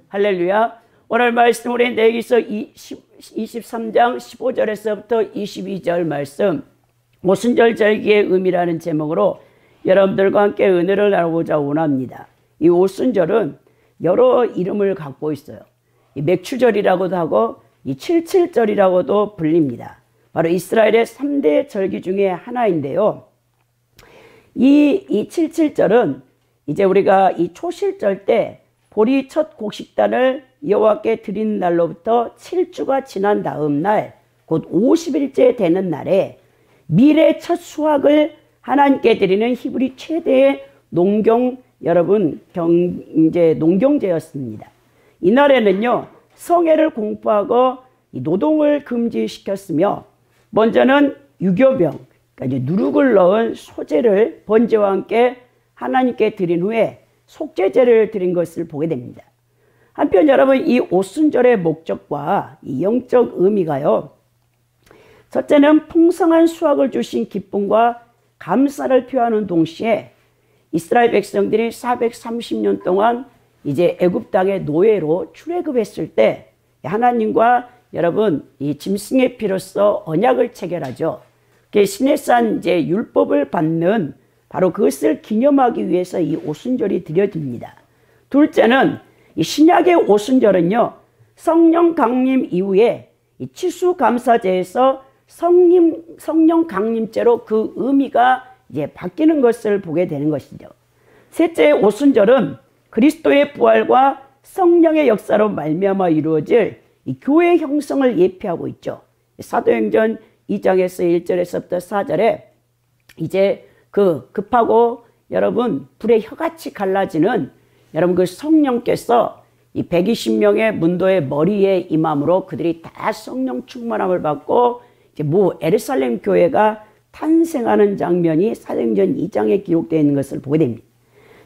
할렐루야. 오늘 말씀 우리 레위기서 23장 15절에서부터 22절 말씀, 오순절 절기의 의미라는 제목으로 여러분들과 함께 은혜를 나누고자 원합니다. 이 오순절은 여러 이름을 갖고 있어요. 이 맥추절이라고도 하고 이 칠칠절이라고도 불립니다. 바로 이스라엘의 3대 절기 중에 하나인데요. 이 칠칠절은 이제 우리가 이 초실절 때 보리 첫 곡식단을 여호와께 드린 날로부터 7주가 지난 다음 날, 곧 50일째 되는 날에 밀의 첫 수확을 하나님께 드리는 히브리 최대의 농경제였습니다. 이날에는요, 성애를 공포하고 노동을 금지시켰으며, 먼저는 유교병, 그러니까 이제 누룩을 넣은 소제를 번제와 함께 하나님께 드린 후에 속죄제를 드린 것을 보게 됩니다. 한편 여러분, 이 오순절의 목적과 이 영적 의미가요, 첫째는 풍성한 수확을 주신 기쁨과 감사를 표하는 동시에 이스라엘 백성들이 430년 동안 이제 애굽 땅의 노예로 출애굽했을 때 하나님과 여러분 이 짐승의 피로써 언약을 체결하죠. 시내산 이제 율법을 받는 바로 그것을 기념하기 위해서 이 오순절이 드려집니다. 둘째는 이 신약의 오순절은요, 성령 강림 이후에 이 치수감사제에서 성령 강림제로 그 의미가 이제 바뀌는 것을 보게 되는 것이죠. 셋째, 오순절은 그리스도의 부활과 성령의 역사로 말미암아 이루어질 이 교회 형성을 예표하고 있죠. 사도행전 2장에서 1절에서부터 4절에 이제 그 급하고 여러분 불의 혀같이 갈라지는 여러분 그 성령께서 이 120명의 문도의 머리에 임함으로 그들이 다 성령 충만함을 받고 이제 에르살렘 교회가 탄생하는 장면이 사도행전 2장에 기록되어 있는 것을 보게 됩니다.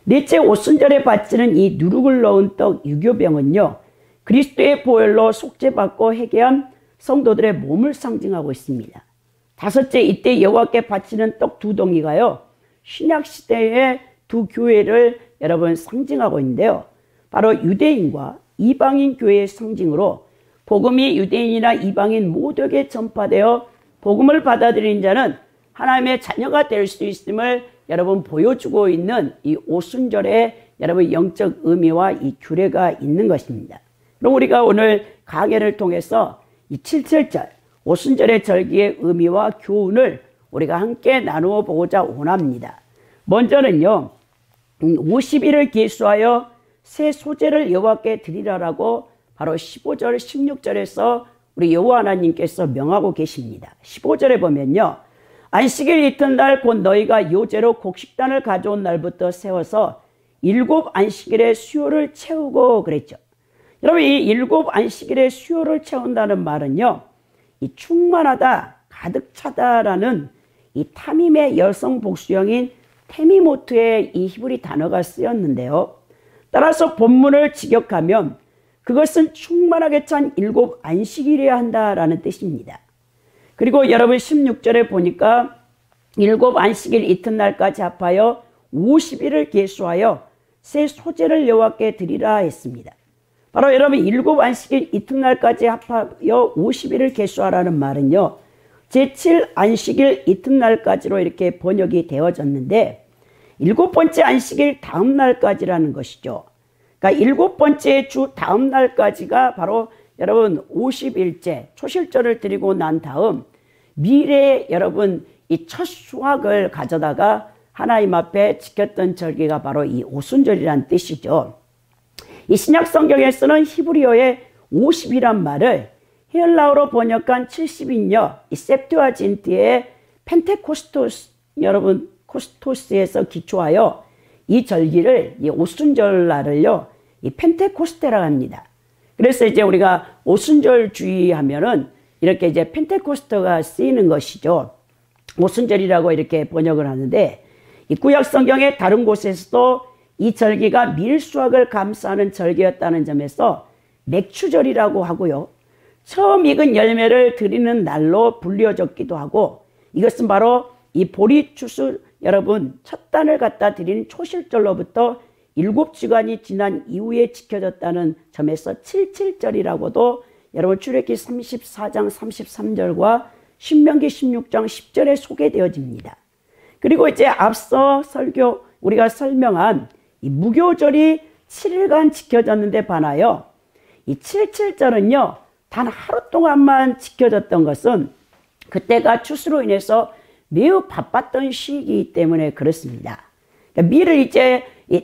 넷째, 오순절에 바치는 이 누룩을 넣은 떡 유교병은요, 그리스도의 보혈로 속죄받고 회개한 성도들의 몸을 상징하고 있습니다. 다섯째, 이때 여호와께 바치는 떡 두 덩이가요, 신약 시대의 두 교회를 여러분 상징하고 있는데요. 바로 유대인과 이방인 교회의 상징으로 복음이 유대인이나 이방인 모두에게 전파되어 복음을 받아들인 자는 하나님의 자녀가 될 수 있음을 여러분 보여주고 있는 이 오순절의 여러분 영적 의미와 이 규례가 있는 것입니다. 그럼 우리가 오늘 강해를 통해서 이 칠칠절 오순절의 절기의 의미와 교훈을 우리가 함께 나누어 보고자 원합니다. 먼저는요, 50일을 계수하여 새 소제를 여호와께 드리라라고 바로 15절 16절에서 우리 여호와 하나님께서 명하고 계십니다. 15절에 보면요, 안식일 이튿날 곧 너희가 요제로 곡식단을 가져온 날부터 세워서 7 안식일의 수요를 채우고 그랬죠. 여러분, 이 7 안식일의 수요를 채운다는 말은요, 이 충만하다, 가득 차다라는 이 타밈의 여성 복수형인 테미모트의 이 히브리 단어가 쓰였는데요. 따라서 본문을 직역하면 그것은 충만하게 찬 7 안식일이어야 한다라는 뜻입니다. 그리고 여러분 16절에 보니까 7 안식일 이튿날까지 합하여 50일을 계수하여 새 소제를 여호와께 드리라 했습니다. 바로 여러분 7 안식일 이튿날까지 합하여 50일을 계수하라는 말은요, 제7 안식일 이튿날까지로 이렇게 번역이 되어졌는데 7번째 안식일 다음 날까지라는 것이죠. 그러니까 7번째 주 다음 날까지가 바로 여러분 50일째 초실절을 드리고 난 다음 미래에 여러분 이 첫 수확을 가져다가 하나님 앞에 지켰던 절기가 바로 이 오순절이라는 뜻이죠. 이 신약 성경에서는 히브리어의 50이란 말을 헬라어로 번역한 70인여 이 septuagin트의 펜테코스토스 여러분 코스토스에서 기초하여 이 절기를 이 오순절 날을요 이 펜테코스테라고 합니다. 그래서 이제 우리가 오순절 주의하면은 이렇게 이제 펜테코스터가 쓰이는 것이죠. 오순절이라고 이렇게 번역을 하는데 이 구약 성경의 다른 곳에서도 이 절기가 밀수확을 감사하는 절기였다는 점에서 맥추절이라고 하고요. 처음 익은 열매를 드리는 날로 불려졌기도 하고 이것은 바로 이 보리 추수 여러분 첫 단을 갖다 드리는 초실절로부터 7주간이 지난 이후에 지켜졌다는 점에서 77절이라고도 여러분 출애굽기 34장 33절과 신명기 16장 10절에 소개되어집니다. 그리고 이제 앞서 우리가 설명한 이 무교절이 7일간 지켜졌는데 반하여 이 77절은요 단 하루 동안만 지켜졌던 것은 그때가 추수로 인해서 매우 바빴던 시기이기 때문에 그렇습니다. 그러니까 밀을 이제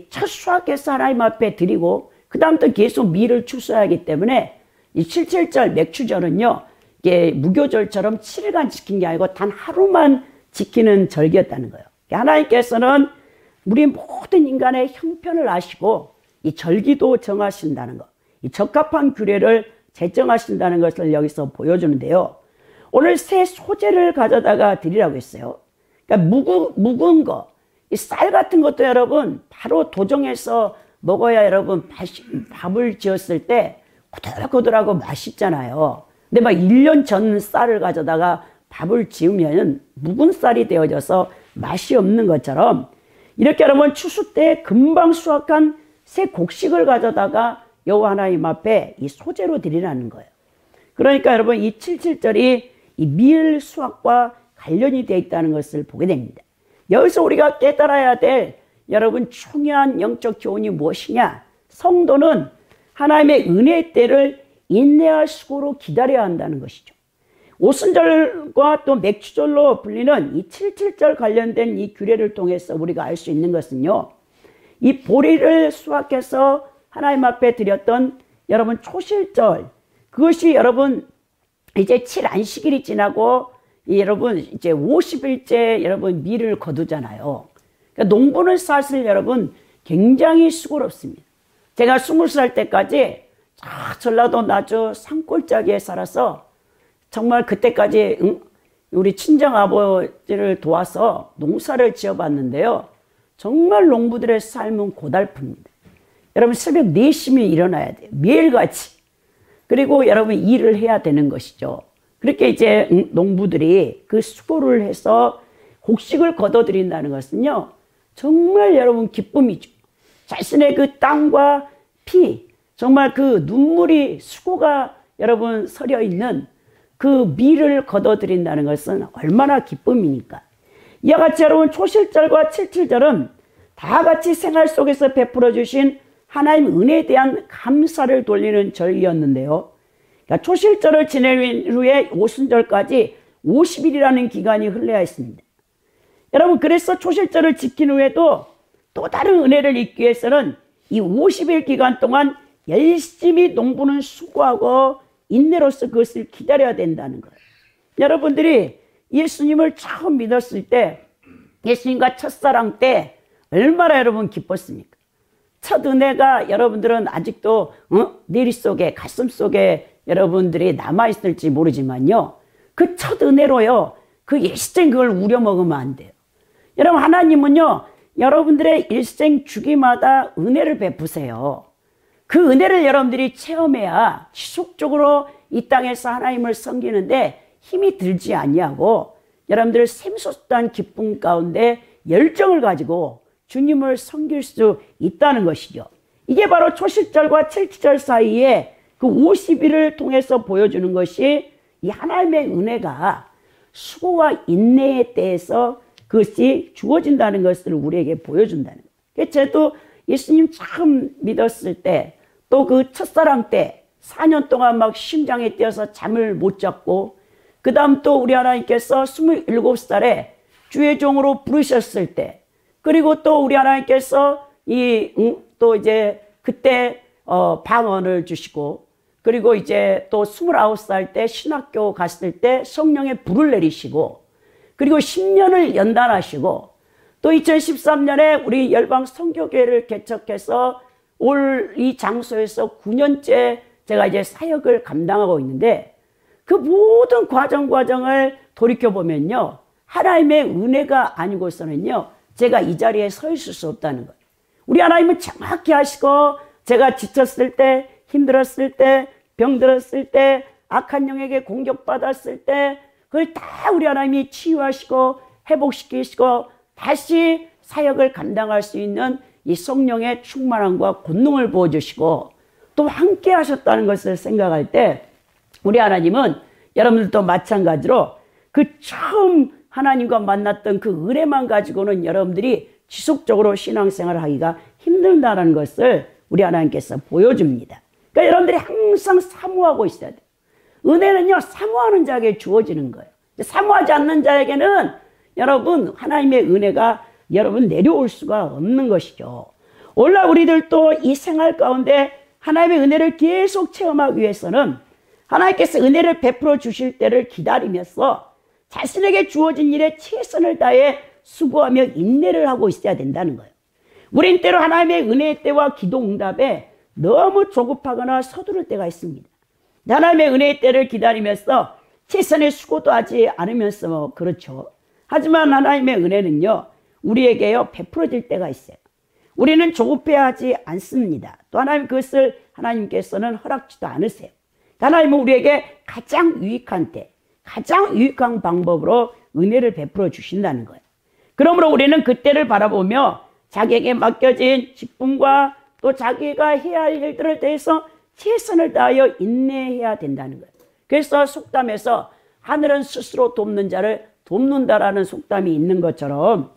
첫 수확해서 하나님 앞에 드리고 그 다음부터 계속 밀을 추수하기 때문에 이 77절 맥추절은요 이게 무교절처럼 7일간 지킨 게 아니고 단 하루만 지키는 절기였다는 거예요. 하나님께서는 우리 모든 인간의 형편을 아시고 이 절기도 정하신다는 것, 이 적합한 규례를 제정하신다는 것을 여기서 보여주는데요. 오늘 새 소재를 가져다가 드리라고 했어요. 그러니까 묵은 거, 이 쌀 같은 것도 여러분 바로 도정해서 먹어야 여러분 밥을 지었을 때 고들고들하고 맛있잖아요. 근데 막 1년 전 쌀을 가져다가 밥을 지으면 묵은 쌀이 되어져서 맛이 없는 것처럼 이렇게 여러분 추수 때 금방 수확한 새 곡식을 가져다가 여호와 하나님 앞에 이 소재로 드리라는 거예요. 그러니까 여러분 이 77절이 이 밀 수확과 관련이 되어 있다는 것을 보게 됩니다. 여기서 우리가 깨달아야 될 여러분 중요한 영적 교훈이 무엇이냐? 성도는 하나님의 은혜의 때를 인내와 수고로 기다려야 한다는 것이죠. 오순절과 또 맥추절로 불리는 이 77절 관련된 이 규례를 통해서 우리가 알 수 있는 것은요. 이 보리를 수확해서 하나님 앞에 드렸던 여러분 초실절, 그것이 여러분 이제 7안식일이 지나고 여러분 이제 50일째 여러분 밀을 거두잖아요. 그러니까 농부는 사실 여러분 굉장히 수고롭습니다. 제가 20살 때까지 전라도 나주 산골짜기에 살아서 정말 그때까지 우리 친정아버지를 도와서 농사를 지어봤는데요. 정말 농부들의 삶은 고달픕니다. 여러분 새벽 4시면 일어나야 돼요. 매일같이. 그리고 여러분 일을 해야 되는 것이죠. 그렇게 이제 농부들이 그 수고를 해서 곡식을 거둬들인다는 것은요. 정말 여러분 기쁨이죠. 자신의 그 땀과 피, 정말 그 눈물이 수고가 여러분 서려 있는 그 밀을 거둬들인다는 것은 얼마나 기쁨이니까. 이와 같이 여러분 초실절과 77절은 다 같이 생활 속에서 베풀어 주신 하나님 은혜에 대한 감사를 돌리는 절기였는데요. 그러니까 초실절을 지낸 후에 오순절까지 50일이라는 기간이 흘러야 했습니다. 여러분 그래서 초실절을 지킨 후에도 또 다른 은혜를 잊기 위해서는 이 50일 기간 동안 열심히 농부는 수고하고 인내로서 그것을 기다려야 된다는 거예요. 여러분들이 예수님을 처음 믿었을 때 예수님과 첫사랑 때 얼마나 여러분 기뻤습니까? 첫 은혜가 여러분들은 아직도 내리 속에 가슴 속에 여러분들이 남아있을지 모르지만요. 그 첫 은혜로요. 그 일생 그걸 우려먹으면 안 돼요. 여러분 하나님은요. 여러분들의 일생 주기마다 은혜를 베푸세요. 그 은혜를 여러분들이 체험해야 지속적으로 이 땅에서 하나님을 섬기는데 힘이 들지 아니하고 여러분들 샘솟던 기쁨 가운데 열정을 가지고 주님을 섬길 수 있다는 것이죠. 이게 바로 초실절과 77절 사이에 그 50일을 통해서 보여주는 것이 이 하나님의 은혜가 수고와 인내에 대해서 그것이 주어진다는 것을 우리에게 보여준다는 거예요. 저도 예수님 처음 믿었을 때 또 그 첫사랑 때 4년 동안 막 심장에 뛰어서 잠을 못 잤고 그 다음 또 우리 하나님께서 27살에 주의 종으로 부르셨을 때 그리고 또 우리 하나님께서 또 이제 그때 방언을 주시고 그리고 이제 또 29살 때 신학교 갔을 때 성령의 불을 내리시고 그리고 10년을 연단하시고 또 2013년에 우리 열방 선교교회를 개척해서 올 이 장소에서 9년째 제가 이제 사역을 감당하고 있는데 그 모든 과정을 돌이켜보면요. 하나님의 은혜가 아니고서는요. 제가 이 자리에 서 있을 수 없다는 거예요. 우리 하나님은 정확히 하시고 제가 지쳤을 때, 힘들었을 때, 병들었을 때, 악한 영에게 공격받았을 때 그걸 다 우리 하나님이 치유하시고 회복시키시고 다시 사역을 감당할 수 있는 이 성령의 충만함과 권능을 부어주시고 또 함께 하셨다는 것을 생각할 때 우리 하나님은 여러분들도 마찬가지로 그 처음 하나님과 만났던 그 은혜만 가지고는 여러분들이 지속적으로 신앙생활을 하기가 힘들다는 것을 우리 하나님께서 보여줍니다. 그러니까 여러분들이 항상 사모하고 있어야 돼요. 은혜는요, 사모하는 자에게 주어지는 거예요. 사모하지 않는 자에게는 여러분 하나님의 은혜가 여러분 내려올 수가 없는 것이죠. 오늘날 우리들도 이 생활 가운데 하나님의 은혜를 계속 체험하기 위해서는 하나님께서 은혜를 베풀어 주실 때를 기다리면서 자신에게 주어진 일에 최선을 다해 수고하며 인내를 하고 있어야 된다는 거예요. 우린 때로 하나님의 은혜의 때와 기도 응답에 너무 조급하거나 서두를 때가 있습니다. 하나님의 은혜의 때를 기다리면서 최선의 수고도 하지 않으면서 그렇죠. 하지만 하나님의 은혜는요, 우리에게요 베풀어질 때가 있어요. 우리는 조급해하지 않습니다. 또 하나님 그것을 하나님께서는 허락지도 않으세요. 하나님은 우리에게 가장 유익한 때, 가장 유익한 방법으로 은혜를 베풀어 주신다는 거예요. 그러므로 우리는 그때를 바라보며 자기에게 맡겨진 직분과 또 자기가 해야 할 일들에 대해서 최선을 다하여 인내해야 된다는 거예요. 그래서 속담에서 하늘은 스스로 돕는 자를 돕는다라는 속담이 있는 것처럼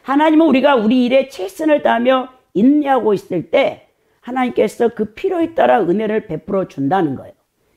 하나님은 우리가 우리 일에 최선을 다하며 인내하고 있을 때 하나님께서 그 필요에 따라 은혜를 베풀어 준다는 거예요.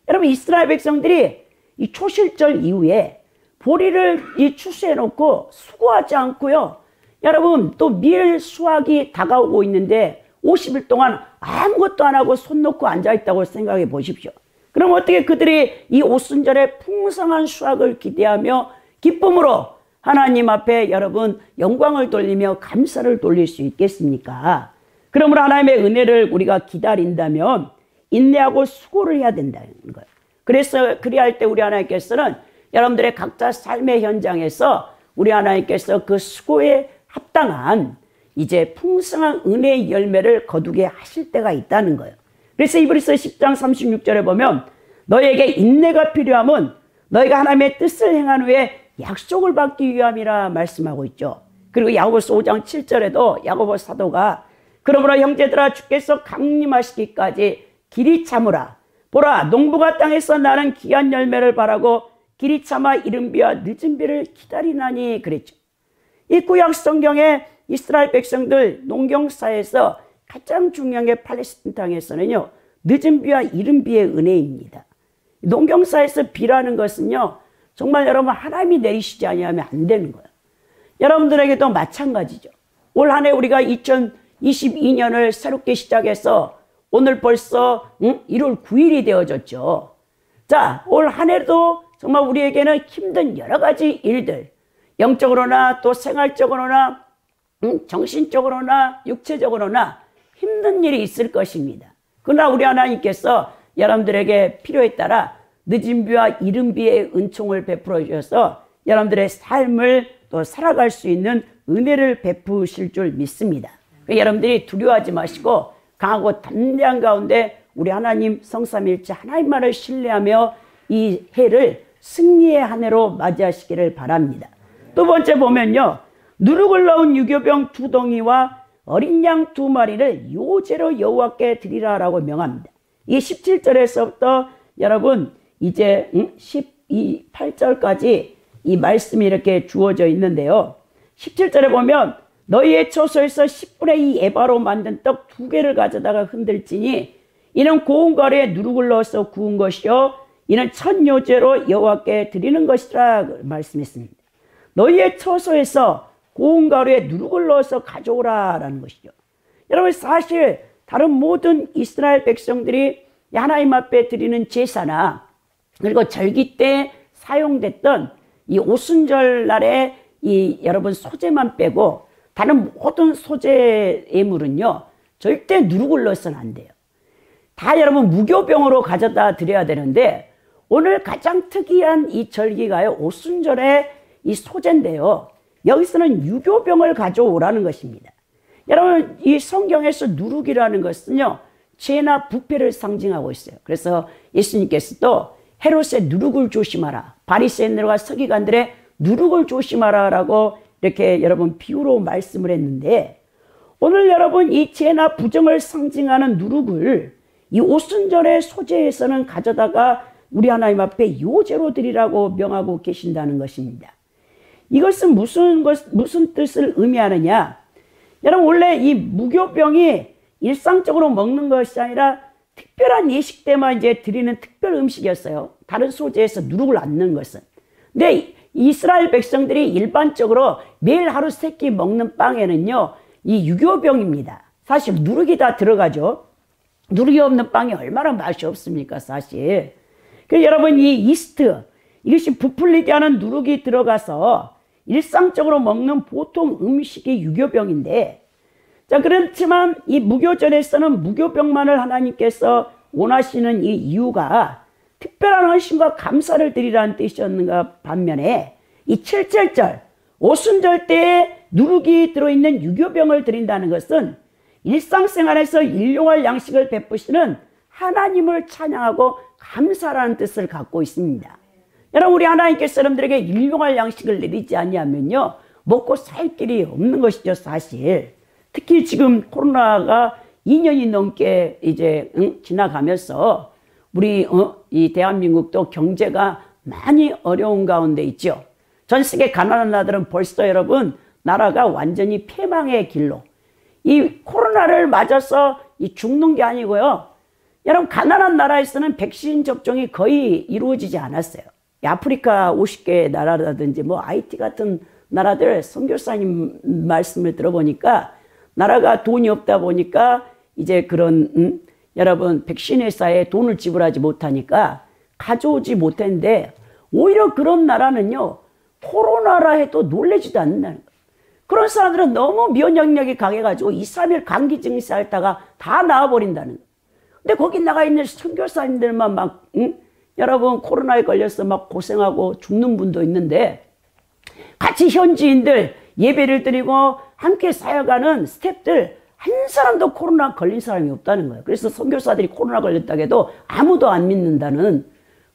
여러분 이스라엘 백성들이 이 초실절 이후에 보리를 추수해 놓고 수고하지 않고요. 여러분 또 밀 수확이 다가오고 있는데 50일 동안 아무것도 안 하고 손 놓고 앉아있다고 생각해 보십시오. 그럼 어떻게 그들이 이 오순절에 풍성한 수확을 기대하며 기쁨으로 하나님 앞에 여러분 영광을 돌리며 감사를 돌릴 수 있겠습니까? 그러므로 하나님의 은혜를 우리가 기다린다면 인내하고 수고를 해야 된다는 거예요. 그래서 그리할 때 우리 하나님께서는 여러분들의 각자 삶의 현장에서 우리 하나님께서 그 수고에 합당한 이제 풍성한 은혜의 열매를 거두게 하실 때가 있다는 거예요. 그래서 이브리서 10장 36절에 보면 너에게 인내가 필요함은 너희가 하나님의 뜻을 행한 후에 약속을 받기 위함이라 말씀하고 있죠. 그리고 야고보서 5장 7절에도 야고보 사도가 그러므로 형제들아 주께서 강림하시기까지 길이 참으라. 보라 농부가 땅에서 나는 귀한 열매를 바라고 길이 참아 이른 비와 늦은 비를 기다리나니 그랬죠. 이 구약 성경에 이스라엘 백성들 농경사에서 가장 중요한 게 팔레스틴 땅에서는요 늦은 비와 이른 비의 은혜입니다. 농경사에서 비라는 것은요 정말 여러분 하나님이 내리시지 아니하면 안 되는 거예요. 여러분들에게도 마찬가지죠. 올 한 해 우리가 2022년을 새롭게 시작해서 오늘 벌써 1월 9일이 되어졌죠. 자, 올 한 해도 정말 우리에게는 힘든 여러 가지 일들, 영적으로나 또 생활적으로나 정신적으로나 육체적으로나 힘든 일이 있을 것입니다. 그러나 우리 하나님께서 여러분들에게 필요에 따라 늦은 비와 이른 비의 은총을 베풀어 주셔서 여러분들의 삶을 또 살아갈 수 있는 은혜를 베푸실 줄 믿습니다. 여러분들이 두려워하지 마시고 강하고 담대한 가운데 우리 하나님 성삼일체 하나님만을 신뢰하며 이 해를 승리의 한 해로 맞이하시기를 바랍니다. 두 번째 보면요. 누룩을 넣은 유교병 2덩이와 어린 양 2마리를 요제로 여호와께 드리라라고 명합니다. 이게 17절에서부터 여러분 이제 8절까지 이 말씀이 이렇게 주어져 있는데요. 17절에 보면 너희의 처소에서 10분의 2 에바로 만든 떡 2개를 가져다가 흔들지니 이는 고운 가루에 누룩을 넣어서 구운 것이요 이는 첫 요제로 여호와께 드리는 것이라 말씀했습니다. 너희의 처소에서 고운 가루에 누룩을 넣어서 가져오라라는 것이죠. 여러분 사실 다른 모든 이스라엘 백성들이 하나님 앞에 드리는 제사나 그리고 절기 때 사용됐던 이 오순절 날에 이 여러분 소재만 빼고 다른 모든 소재 예물은요 절대 누룩을 넣어서는 안 돼요. 다 여러분 무교병으로 가져다 드려야 되는데 오늘 가장 특이한 이 절기가요 오순절의 이 소재인데요. 여기서는 유교병을 가져오라는 것입니다. 여러분 이 성경에서 누룩이라는 것은요 죄나 부패를 상징하고 있어요. 그래서 예수님께서도 헤롯의 누룩을 조심하라. 바리새인들과 서기관들의 누룩을 조심하라 라고 이렇게 여러분 비유로 말씀을 했는데 오늘 여러분 이 죄나 부정을 상징하는 누룩을 이 오순절의 소재에서는 가져다가 우리 하나님 앞에 요제로 드리라고 명하고 계신다는 것입니다. 이것은 무슨 뜻을 의미하느냐? 여러분 원래 이 무교병이 일상적으로 먹는 것이 아니라 특별한 예식 때만 이제 드리는 특별 음식이었어요. 다른 소재에서 누룩을 안 넣는 것은. 근데 이스라엘 백성들이 일반적으로 매일 하루 3끼 먹는 빵에는요, 이 유교병입니다. 사실 누룩이 다 들어가죠. 누룩이 없는 빵이 얼마나 맛이 없습니까, 사실. 그래서 여러분 이 이스트, 이것이 부풀리게 하는 누룩이 들어가서 일상적으로 먹는 보통 음식이 유교병인데, 자, 그렇지만 이 무교절에서는 무교병만을 하나님께서 원하시는 이 이유가 특별한 헌신과 감사를 드리라는 뜻이었는가 반면에 이 7.7절, 오순절 때에 누룩이 들어있는 유교병을 드린다는 것은 일상생활에서 일용할 양식을 베푸시는 하나님을 찬양하고 감사라는 뜻을 갖고 있습니다. 여러분 우리 하나님께서 여러분들에게 일용할 양식을 내리지 아니하면요 먹고 살 길이 없는 것이죠 사실. 특히 지금 코로나가 2년이 넘게 이제 지나가면서 우리 이 대한민국도 경제가 많이 어려운 가운데 있죠. 전 세계 가난한 나라들은 벌써 여러분 나라가 완전히 패망의 길로 이 코로나를 맞아서 죽는 게 아니고요. 여러분 가난한 나라에서는 백신 접종이 거의 이루어지지 않았어요. 아프리카 50개 나라라든지 뭐 IT 같은 나라들 선교사님 말씀을 들어보니까 나라가 돈이 없다 보니까 이제 그런 여러분 백신 회사에 돈을 지불하지 못하니까 가져오지 못했는데 오히려 그런 나라는요 코로나라 해도 놀라지도 않는다는 거예요. 그런 사람들은 너무 면역력이 강해가지고 2, 3일 감기 증세 앓다가 다 나와버린다는 거예요. 근데 거기 나가 있는 선교사님들만 막 여러분 코로나에 걸려서 막 고생하고 죽는 분도 있는데 같이 현지인들 예배를 드리고 함께 사역하는 스태프들 한 사람도 코로나 걸린 사람이 없다는 거예요. 그래서 선교사들이 코로나 걸렸다고 해도 아무도 안 믿는다는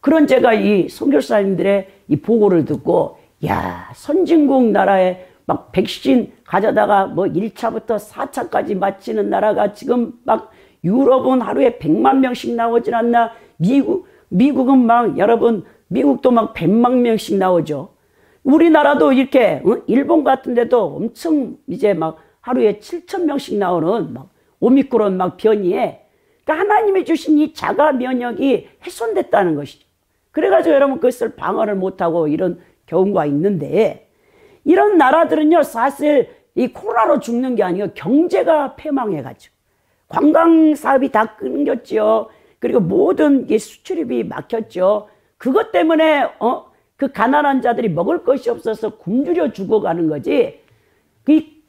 그런 제가 이 선교사님들의 이 보고를 듣고 야 선진국 나라에 막 백신 가져다가 뭐 1차부터 4차까지 마치는 나라가 지금 막 유럽은 하루에 100만 명씩 나오질 않나. 미국은 막 여러분 미국도 막 100만 명씩 나오죠. 우리나라도 이렇게 일본 같은 데도 엄청 이제 막 하루에 7,000명씩 나오는 막 오미크론 막 변이에 그러니까 하나님이 주신 이 자가 면역이 훼손됐다는 것이죠. 그래가지고 여러분 그것을 방어를 못하고 이런 경우가 있는데 이런 나라들은요 사실 이 코로나로 죽는 게 아니고 경제가 패망해가지고 관광 사업이 다 끊겼죠. 그리고 모든 게 수출입이 막혔죠. 그것 때문에 그 가난한 자들이 먹을 것이 없어서 굶주려 죽어가는 거지.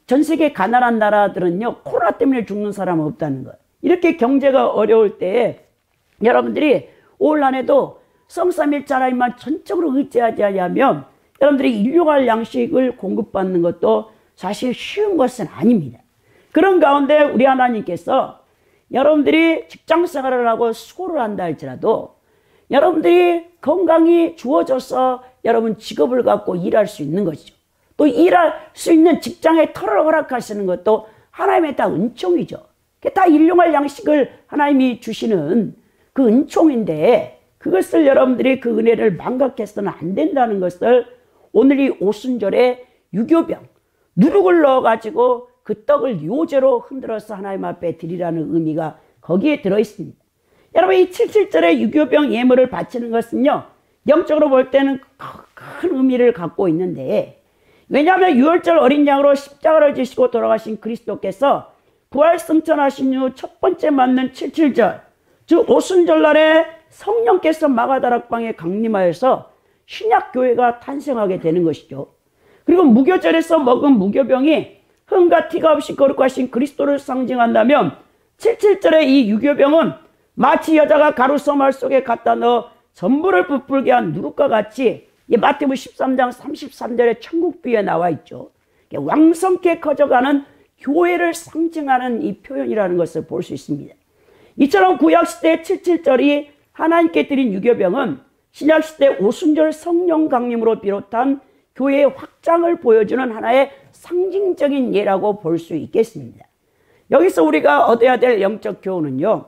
전 세계 가난한 나라들은요 코로나 때문에 죽는 사람은 없다는 거예요. 이렇게 경제가 어려울 때 여러분들이 올 한해도 성삼일체 하나님만 전적으로 의지하지 않으면 여러분들이 일용할 양식을 공급받는 것도 사실 쉬운 것은 아닙니다. 그런 가운데 우리 하나님께서 여러분들이 직장생활을 하고 수고를 한다 할지라도 여러분들이 건강이 주어져서 여러분 직업을 갖고 일할 수 있는 것이죠. 또 일할 수 있는 직장의 터를 허락하시는 것도 하나님의 다 은총이죠. 다 일용할 양식을 하나님이 주시는 그 은총인데 그것을 여러분들이 그 은혜를 망각해서는 안 된다는 것을 오늘 이 오순절에 유교병 누룩을 넣어가지고 그 떡을 요제로 흔들어서 하나님 앞에 드리라는 의미가 거기에 들어있습니다. 여러분 이 77절에 유교병 예물을 바치는 것은요 영적으로 볼 때는 큰 의미를 갖고 있는데 왜냐하면 6월절 어린 양으로 십자가를 지시고 돌아가신 그리스도께서 부활 승천하신 후 첫 번째 맞는 77절 즉 오순절날에 성령께서 마가다락방에 강림하여서 신약교회가 탄생하게 되는 것이죠. 그리고 무교절에서 먹은 무교병이 흠과 티가 없이 거룩하신 그리스도를 상징한다면 77절의 이 유교병은 마치 여자가 가루소말 속에 갖다 넣어 전부를 부풀게 한 누룩과 같이 마태복음 13장 33절의 천국비에 나와 있죠. 왕성케 커져가는 교회를 상징하는 이 표현이라는 것을 볼 수 있습니다. 이처럼 구약시대의 77절이 하나님께 드린 유교병은 신약시대 오순절 성령 강림으로 비롯한 교회의 확장을 보여주는 하나의 상징적인 예라고 볼 수 있겠습니다. 여기서 우리가 얻어야 될 영적 교훈은요,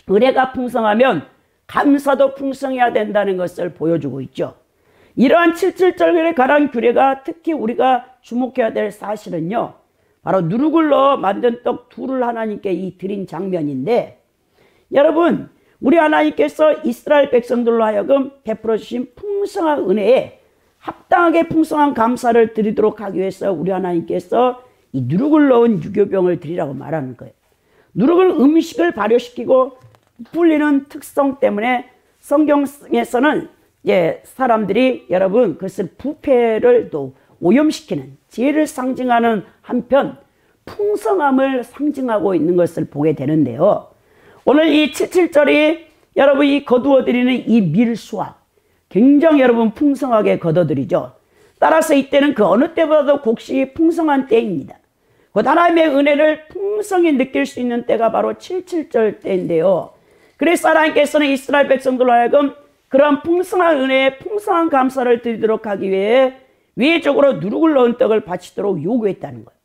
은혜가 풍성하면 감사도 풍성해야 된다는 것을 보여주고 있죠. 이러한 77절에 관한 규례가 특히 우리가 주목해야 될 사실은요, 바로 누룩을 넣어 만든 떡 둘을 하나님께 이 드린 장면인데, 여러분, 우리 하나님께서 이스라엘 백성들로 하여금 베풀어 주신 풍성한 은혜에 합당하게 풍성한 감사를 드리도록 하기 위해서 우리 하나님께서 이 누룩을 넣은 유교병을 드리라고 말하는 거예요. 누룩은 음식을 발효시키고 불리는 특성 때문에 성경에서는 사람들이 여러분 그것을 부패를 또 오염시키는 지혜를 상징하는 한편 풍성함을 상징하고 있는 것을 보게 되는데요. 오늘 이 77절이 여러분이 거두어드리는 이 밀수와 굉장히 여러분 풍성하게 거둬들이죠. 따라서 이때는 그 어느 때보다도 곡식이 풍성한 때입니다. 곧 하나님의 은혜를 풍성히 느낄 수 있는 때가 바로 77절 때인데요. 그래서 하나님께서는 이스라엘 백성들로 하여금 그런 풍성한 은혜에 풍성한 감사를 드리도록 하기 위해 위에적으로 누룩을 넣은 떡을 바치도록 요구했다는 거예요.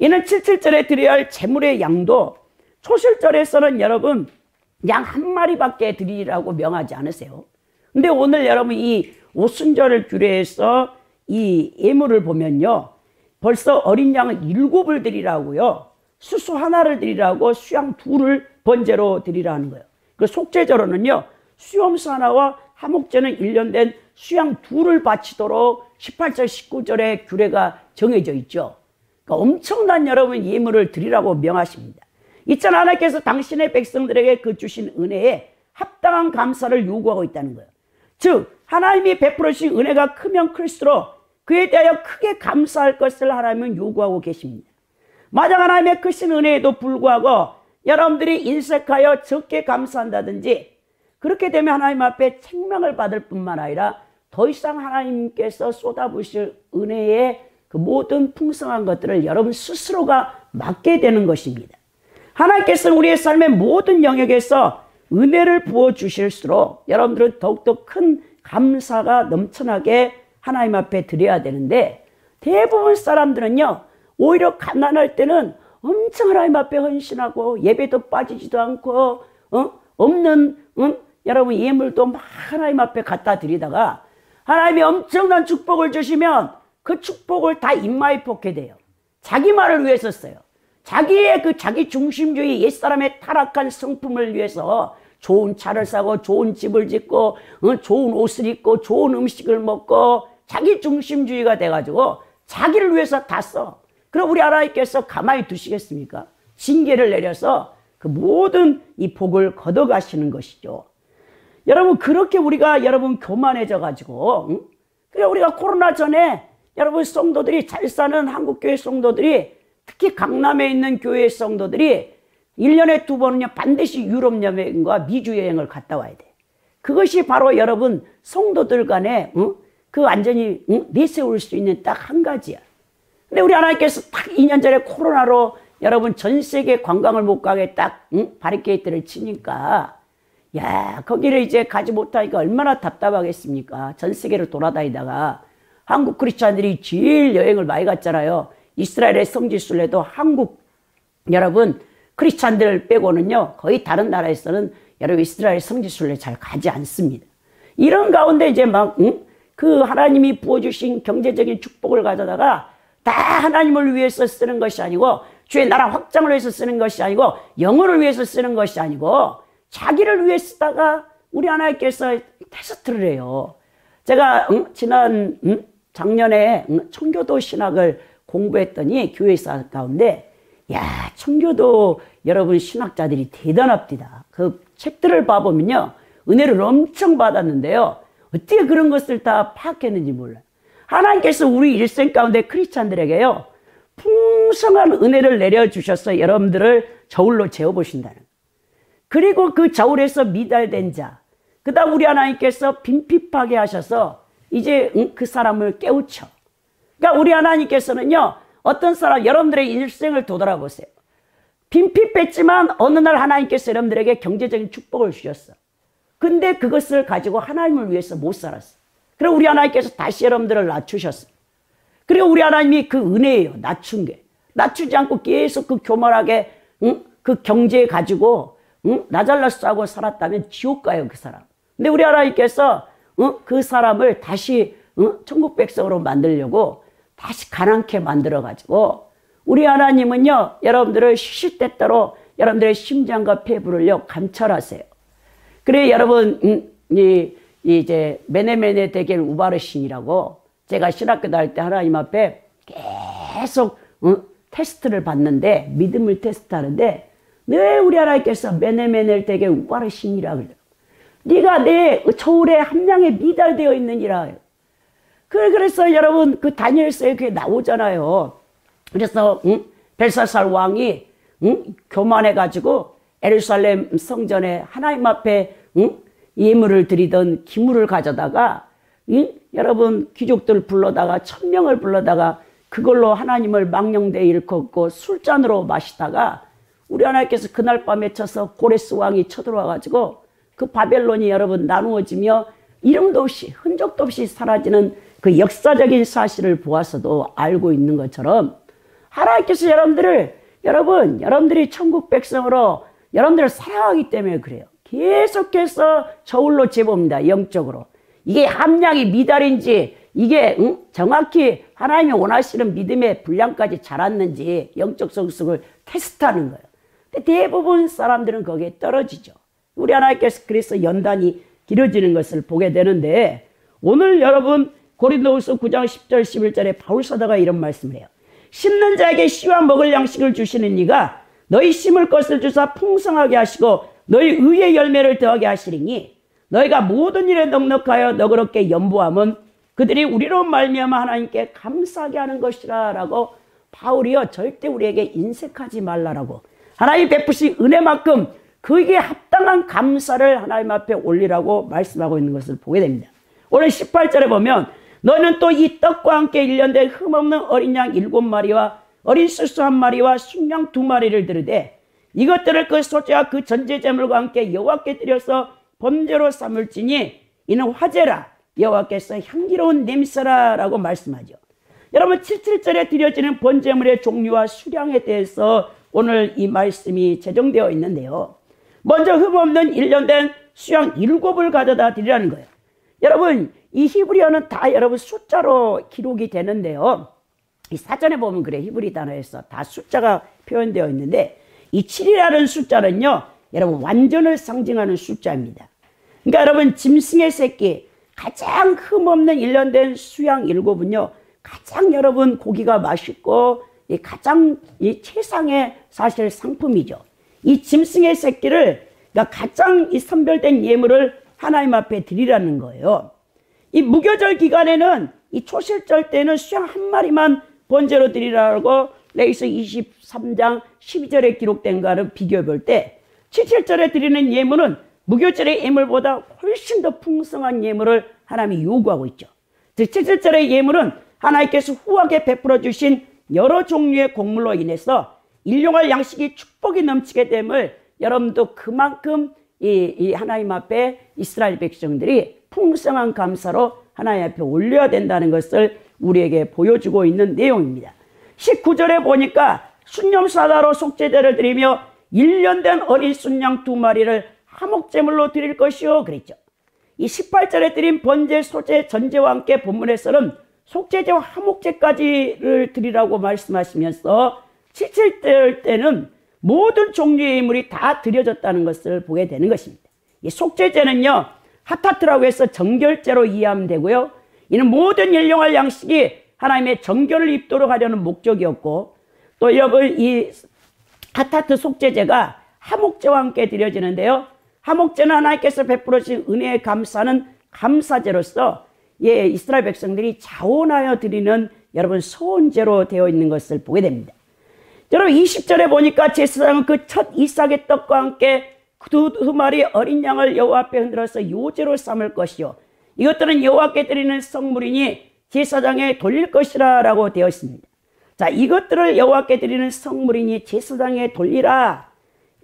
이는 77절에 드려야 할 제물의 양도 초실절에서는 여러분 양 한 마리밖에 드리라고 명하지 않으세요. 근데 오늘 여러분 이 오순절을 규례해서 이 예물을 보면요, 벌써 어린 양 7을 드리라고요, 수수 하나를 드리라고 수양 2를 번제로 드리라는 거예요. 그 속죄제로는요, 수염수 하나와 화목제는 1년 된 수양 2를 바치도록 18절 19절에 규례가 정해져 있죠. 그러니까 엄청난 여러분 예물을 드리라고 명하십니다. 이처럼 하나님께서 당신의 백성들에게 그 주신 은혜에 합당한 감사를 요구하고 있다는 거예요. 즉 하나님이 베풀어 주신 은혜가 크면 클수록 그에 대하여 크게 감사할 것을 하나님은 요구하고 계십니다. 만약 하나님의 크신 은혜에도 불구하고 여러분들이 인색하여 적게 감사한다든지 그렇게 되면 하나님 앞에 책망을 받을 뿐만 아니라 더 이상 하나님께서 쏟아부으실 은혜의 그 모든 풍성한 것들을 여러분 스스로가 맡게 되는 것입니다. 하나님께서는 우리의 삶의 모든 영역에서 은혜를 부어주실수록 여러분들은 더욱더 큰 감사가 넘쳐나게 하나님 앞에 드려야 되는데, 대부분 사람들은요 오히려 가난할 때는 엄청 하나님 앞에 헌신하고 예배도 빠지지도 않고 없는 여러분 예물도 막 하나님 앞에 갖다 드리다가 하나님이 엄청난 축복을 주시면 그 축복을 다 입마에 뽑게 돼요. 자기 말을 위해서 써요. 자기의 그 자기 중심주의 옛사람의 타락한 성품을 위해서 좋은 차를 사고 좋은 집을 짓고 좋은 옷을 입고 좋은 음식을 먹고 자기 중심주의가 돼가지고 자기를 위해서 다 써. 그럼 우리 하나님께서 가만히 두시겠습니까? 징계를 내려서 그 모든 이 복을 걷어가시는 것이죠. 여러분 그렇게 우리가 여러분 교만해져 가지고 그러니까 우리가 코로나 전에 여러분 성도들이 잘 사는 한국교회 성도들이 특히 강남에 있는 교회 성도들이 1년에 2번은요 반드시 유럽 여행과 미주 여행을 갔다 와야 돼. 그것이 바로 여러분 성도들 간에 그 완전히 내세울 수 있는 딱 한 가지야. 근데 우리 하나님께서 딱 2년 전에 코로나로 여러분 전 세계 관광을 못 가게 딱 바리케이트를 치니까 야 거기를 이제 가지 못하니까 얼마나 답답하겠습니까? 전 세계를 돌아다니다가 한국 크리스찬들이 제일 여행을 많이 갔잖아요. 이스라엘의 성지순례도 한국 여러분 크리스찬들 빼고는요 거의 다른 나라에서는 여러분 이스라엘 성지순례 잘 가지 않습니다. 이런 가운데 이제 막 그 하나님이 부어주신 경제적인 축복을 가져다가 다 하나님을 위해서 쓰는 것이 아니고 주의 나라 확장을 위해서 쓰는 것이 아니고 영혼을 위해서 쓰는 것이 아니고 자기를 위해 쓰다가 우리 하나님께서 테스트를 해요. 제가 지난 작년에 청교도 신학을 공부했더니 교회사 가운데 야 청교도 여러분 신학자들이 대단합니다. 그 책들을 봐보면요 은혜를 엄청 받았는데요 어떻게 그런 것을 다 파악했는지 몰라요. 하나님께서 우리 일생 가운데 크리스찬들에게요 풍성한 은혜를 내려주셔서 여러분들을 저울로 재어보신다는 거예요. 그리고 그 저울에서 미달된 자 그 다음 우리 하나님께서 빈핍하게 하셔서 이제 그 사람을 깨우쳐. 그러니까 우리 하나님께서는요 어떤 사람 여러분들의 일생을 되돌아보세요. 빈핍했지만 어느 날 하나님께서 여러분들에게 경제적인 축복을 주셨어. 근데 그것을 가지고 하나님을 위해서 못 살았어. 그리고 우리 하나님께서 다시 여러분들을 낮추셨어. 그리고 우리 하나님이 그 은혜예요. 낮춘 게. 낮추지 않고 계속 그 교만하게 그 경제 가지고 나잘라스하고 살았다면 지옥 가요, 그 사람. 근데 우리 하나님께서 그 사람을 다시 천국 백성으로 만들려고 다시 가난케 만들어 가지고 우리 하나님은요, 여러분들을 시시때때로 여러분들의 심장과 폐부를요 감찰하세요. 그래 여러분 이제 메네메네 데겔 우바르신이라고 제가 신학교 다닐 때 하나님 앞에 계속 테스트를 받는데, 믿음을 테스트하는데 왜 우리 하나님께서 메네메네 데겔 우바르신이라 그래요. 네가 내 저울에 함량에 미달되어 있느니라. 그래서 여러분 그 다니엘서에 그게 나오잖아요. 그래서 벨사살 왕이 교만해 가지고 예루살렘 성전에 하나님 앞에 예물을 드리던 기물을 가져다가 여러분 귀족들 불러다가 1000명을 불러다가 그걸로 하나님을 망령되이 일컫고 술잔으로 마시다가 우리 하나님께서 그날 밤에 쳐서 고레스 왕이 쳐들어와 가지고 그 바벨론이 여러분 나누어지며 이름도 없이 흔적도 없이 사라지는 그 역사적인 사실을 보아서도 알고 있는 것처럼 하나님께서 여러분들이 천국 백성으로 여러분들을 사랑하기 때문에 그래요. 계속해서 저울로 재봅니다. 영적으로. 이게 함량이 미달인지 이게 정확히 하나님이 원하시는 믿음의 분량까지 자랐는지 영적 성숙을 테스트하는 거예요. 근데 대부분 사람들은 거기에 떨어지죠. 우리 하나님께서 그래서 연단이 길어지는 것을 보게 되는데, 오늘 여러분 고린도후서 9장 10절 11절에 바울사도가 이런 말씀을 해요. 심는 자에게 씨와 먹을 양식을 주시는 이가 너희 심을 것을 주사 풍성하게 하시고 너희 의의 열매를 더하게 하시리니 너희가 모든 일에 넉넉하여 너그럽게 연보함은 그들이 우리로 말미암아 하나님께 감사하게 하는 것이라 라고 바울이요 절대 우리에게 인색하지 말라라고 하나님 베푸신 은혜만큼 그에게 합당한 감사를 하나님 앞에 올리라고 말씀하고 있는 것을 보게 됩니다. 오늘 18절에 보면 너는 또 이 떡과 함께 1년된 흠없는 어린 양 7마리와 어린 수수 1마리와 순양 2마리를 드르되 이것들을 그 소재와 그 전제제물과 함께 여호와께 드려서 번제로 삼을지니 이는 화제라 여호와께서 향기로운 냄새라 라고 말씀하죠. 여러분 77절에 드려지는 번제물의 종류와 수량에 대해서 오늘 이 말씀이 제정되어 있는데요. 먼저 흠없는 1년된 수양 7을 가져다 드리라는 거예요. 여러분 이 히브리어는 다 여러분 숫자로 기록이 되는데요. 이 사전에 보면 그래, 히브리 단어에서 다 숫자가 표현되어 있는데 이 7이라는 숫자는요 여러분 완전을 상징하는 숫자입니다. 그러니까 여러분 짐승의 새끼 가장 흠없는 1년 된 수양 7은요 가장 여러분 고기가 맛있고 가장 이 최상의 사실 상품이죠. 이 짐승의 새끼를 그러니까 가장 이 선별된 예물을 하나님 앞에 드리라는 거예요. 이 무교절 기간에는 이 초실절 때는 수양 1마리만 번제로 드리라고 레위기 23장 12절에 기록된 거를 비교해 볼 때 77절에 드리는 예물은 무교절의 예물보다 훨씬 더 풍성한 예물을 하나님이 요구하고 있죠. 즉 77절의 예물은 하나님께서 후하게 베풀어 주신 여러 종류의 곡물로 인해서 일용할 양식이 축복이 넘치게 됨을 여러분도 그만큼 이 하나님 앞에 이스라엘 백성들이 풍성한 감사로 하나님 앞에 올려야 된다는 것을 우리에게 보여주고 있는 내용입니다. 19절에 보니까 순념사다로 속죄제를 드리며 1년 된 어린 순양 2마리를 화목제물로 드릴 것이요 그랬죠. 이 18절에 드린 번제, 소제, 전제와 함께 본문에서는 속죄제와 화목제까지를 드리라고 말씀하시면서 77절 때는 모든 종류의 예물이 다 드려졌다는 것을 보게 되는 것입니다. 이 속죄제는요 하타트라고 해서 정결제로 이해하면 되고요. 이는 모든 일용할 양식이 하나님의 정결을 입도록 하려는 목적이었고, 또 여러분 이 하타트 속죄제가 화목제와 함께 드려지는데요. 화목제는 하나님께서 베풀어 주신 은혜에 감사하는 감사제로서 이스라엘 백성들이 자원하여 드리는 여러분 소원제로 되어 있는 것을 보게 됩니다. 여러분 20절에 보니까 제사장은 그 첫 이삭의 떡과 함께 두 마리 어린 양을 여호와 앞에 흔들어서 요제로 삼을 것이요 이것들은 여호와께 드리는 성물이니 제사장에 돌릴 것이라 라고 되어 있습니다. 자, 이것들을 여호와께 드리는 성물이니 제사장에 돌리라.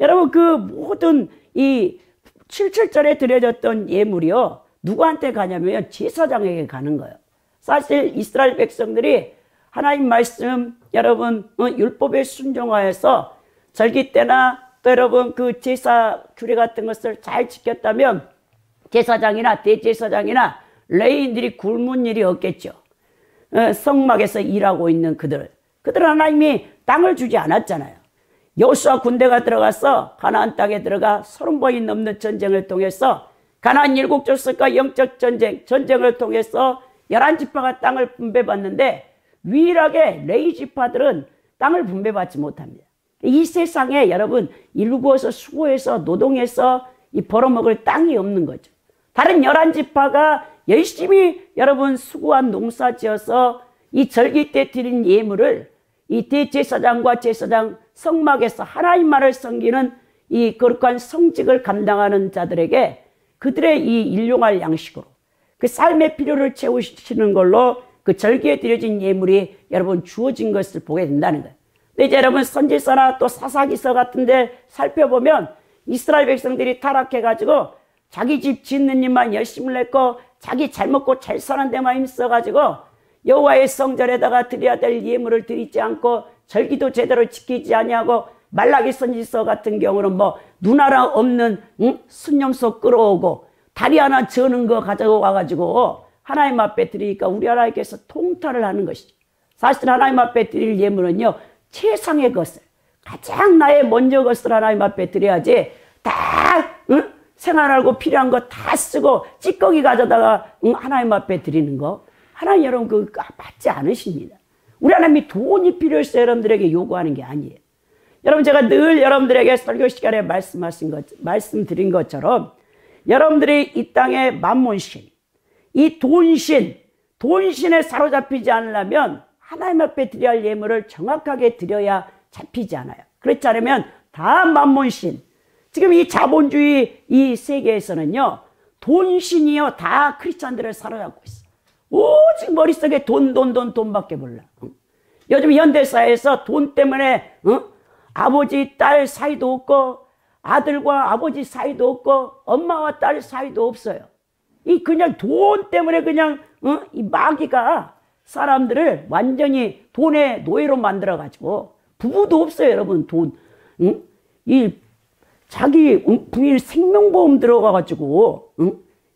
여러분 그 모든 이 77절에 드려졌던 예물이요 누구한테 가냐면 제사장에게 가는 거예요. 사실 이스라엘 백성들이 하나님 말씀 여러분 율법에 순종하여서 절기 때나 또 여러분 그 제사 규례 같은 것을 잘 지켰다면 제사장이나 대제사장이나 레위인들이 굶은 일이 없겠죠. 성막에서 일하고 있는 그들은 하나님이 땅을 주지 않았잖아요. 여호수아 군대가 들어가서 가나안 땅에 들어가 30번이 넘는 전쟁을 통해서 가나안 7족속과 영적 전쟁을 통해서 11지파가 땅을 분배받는데 유일하게 레위 지파들은 땅을 분배받지 못합니다. 이 세상에 여러분 일구어서 수고해서 노동해서 이 벌어먹을 땅이 없는 거죠. 다른 11지파가 열심히 여러분 수고한 농사지어서 이 절기 때 드린 예물을 이 대제사장과 제사장 성막에서 하나님만을 섬기는 이 거룩한 성직을 감당하는 자들에게 그들의 이 일용할 양식으로 그 삶의 필요를 채우시는 걸로 그 절기에 드려진 예물이 여러분 주어진 것을 보게 된다는 거예요. 근데 이제 여러분 선지서나 또 사사기서 같은 데 살펴보면 이스라엘 백성들이 타락해가지고 자기 집 짓는 일만 열심을 냈고 자기 잘 먹고 잘 사는 데만 힘써가지고 여호와의 성전에다가 드려야 될 예물을 드리지 않고 절기도 제대로 지키지 아니하고 말라기 선지서 같은 경우는 뭐 눈 하나 없는 순념소 끌어오고 다리 하나 저는 거 가져와가지고 하나님 앞에 드리니까 우리 하나님께서 통탈을 하는 것이죠. 사실 하나님 앞에 드릴 예물은요 최상의 것을 가장 나의 먼저 것을 하나님 앞에 드려야지 다 생활하고 필요한 거 다 쓰고 찌꺼기 가져다가 하나님 앞에 드리는 거 하나님 여러분 그거 받지 않으십니다. 우리 하나님이 돈이 필요해서 여러분들에게 요구하는 게 아니에요. 여러분 제가 늘 여러분들에게 설교 시간에 말씀드린 것처럼 여러분들이 이 땅의 만몬신 이 돈신에 사로잡히지 않으려면 하나님 앞에 드려야 할 예물을 정확하게 드려야 잡히지 않아요. 그렇지 않으면 다 만몬신 지금 이 자본주의 이 세계에서는요 돈신이요 다 크리스찬들을 사로잡고 있어요. 오직 머릿속에 돈밖에 몰라. 요즘 현대사회에서 돈 때문에 아버지 딸 사이도 없고 아들과 아버지 사이도 없고 엄마와 딸 사이도 없어요. 이 그냥 돈 때문에 그냥 이 마귀가 사람들을 완전히 돈의 노예로 만들어 가지고 부부도 없어요 여러분. 이 자기 부인 생명보험 들어가 가지고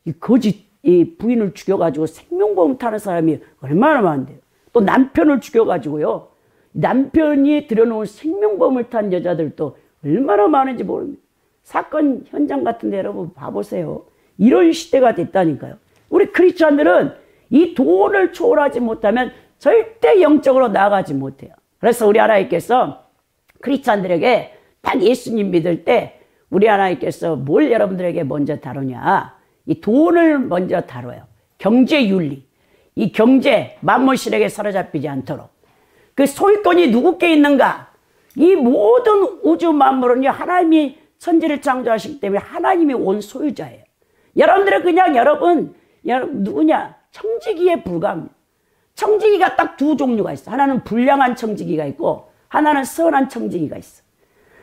이 거짓 이 부인을 죽여 가지고 생명보험 타는 사람이 얼마나 많은데요. 또 남편을 죽여 가지고요 남편이 들여놓은 생명보험을 탄 여자들도 얼마나 많은지 모릅니다. 사건 현장 같은데 여러분 봐보세요. 이런 시대가 됐다니까요. 우리 크리스찬들은 이 돈을 초월하지 못하면 절대 영적으로 나아가지 못해요. 그래서 우리 하나님께서 크리스찬들에게 딱 예수님 믿을 때 우리 하나님께서 뭘 여러분들에게 먼저 다루냐. 이 돈을 먼저 다뤄요. 경제윤리. 이 경제 만몬신에게 사로잡히지 않도록. 그 소유권이 누구께 있는가? 이 모든 우주 만물은요 하나님이 천지를 창조하시기 때문에 하나님이 온 소유자예요. 여러분들은 그냥 여러분 누구냐? 청지기에 불과합니다. 청지기가 딱 두 종류가 있어. 하나는 불량한 청지기가 있고 하나는 선한 청지기가 있어.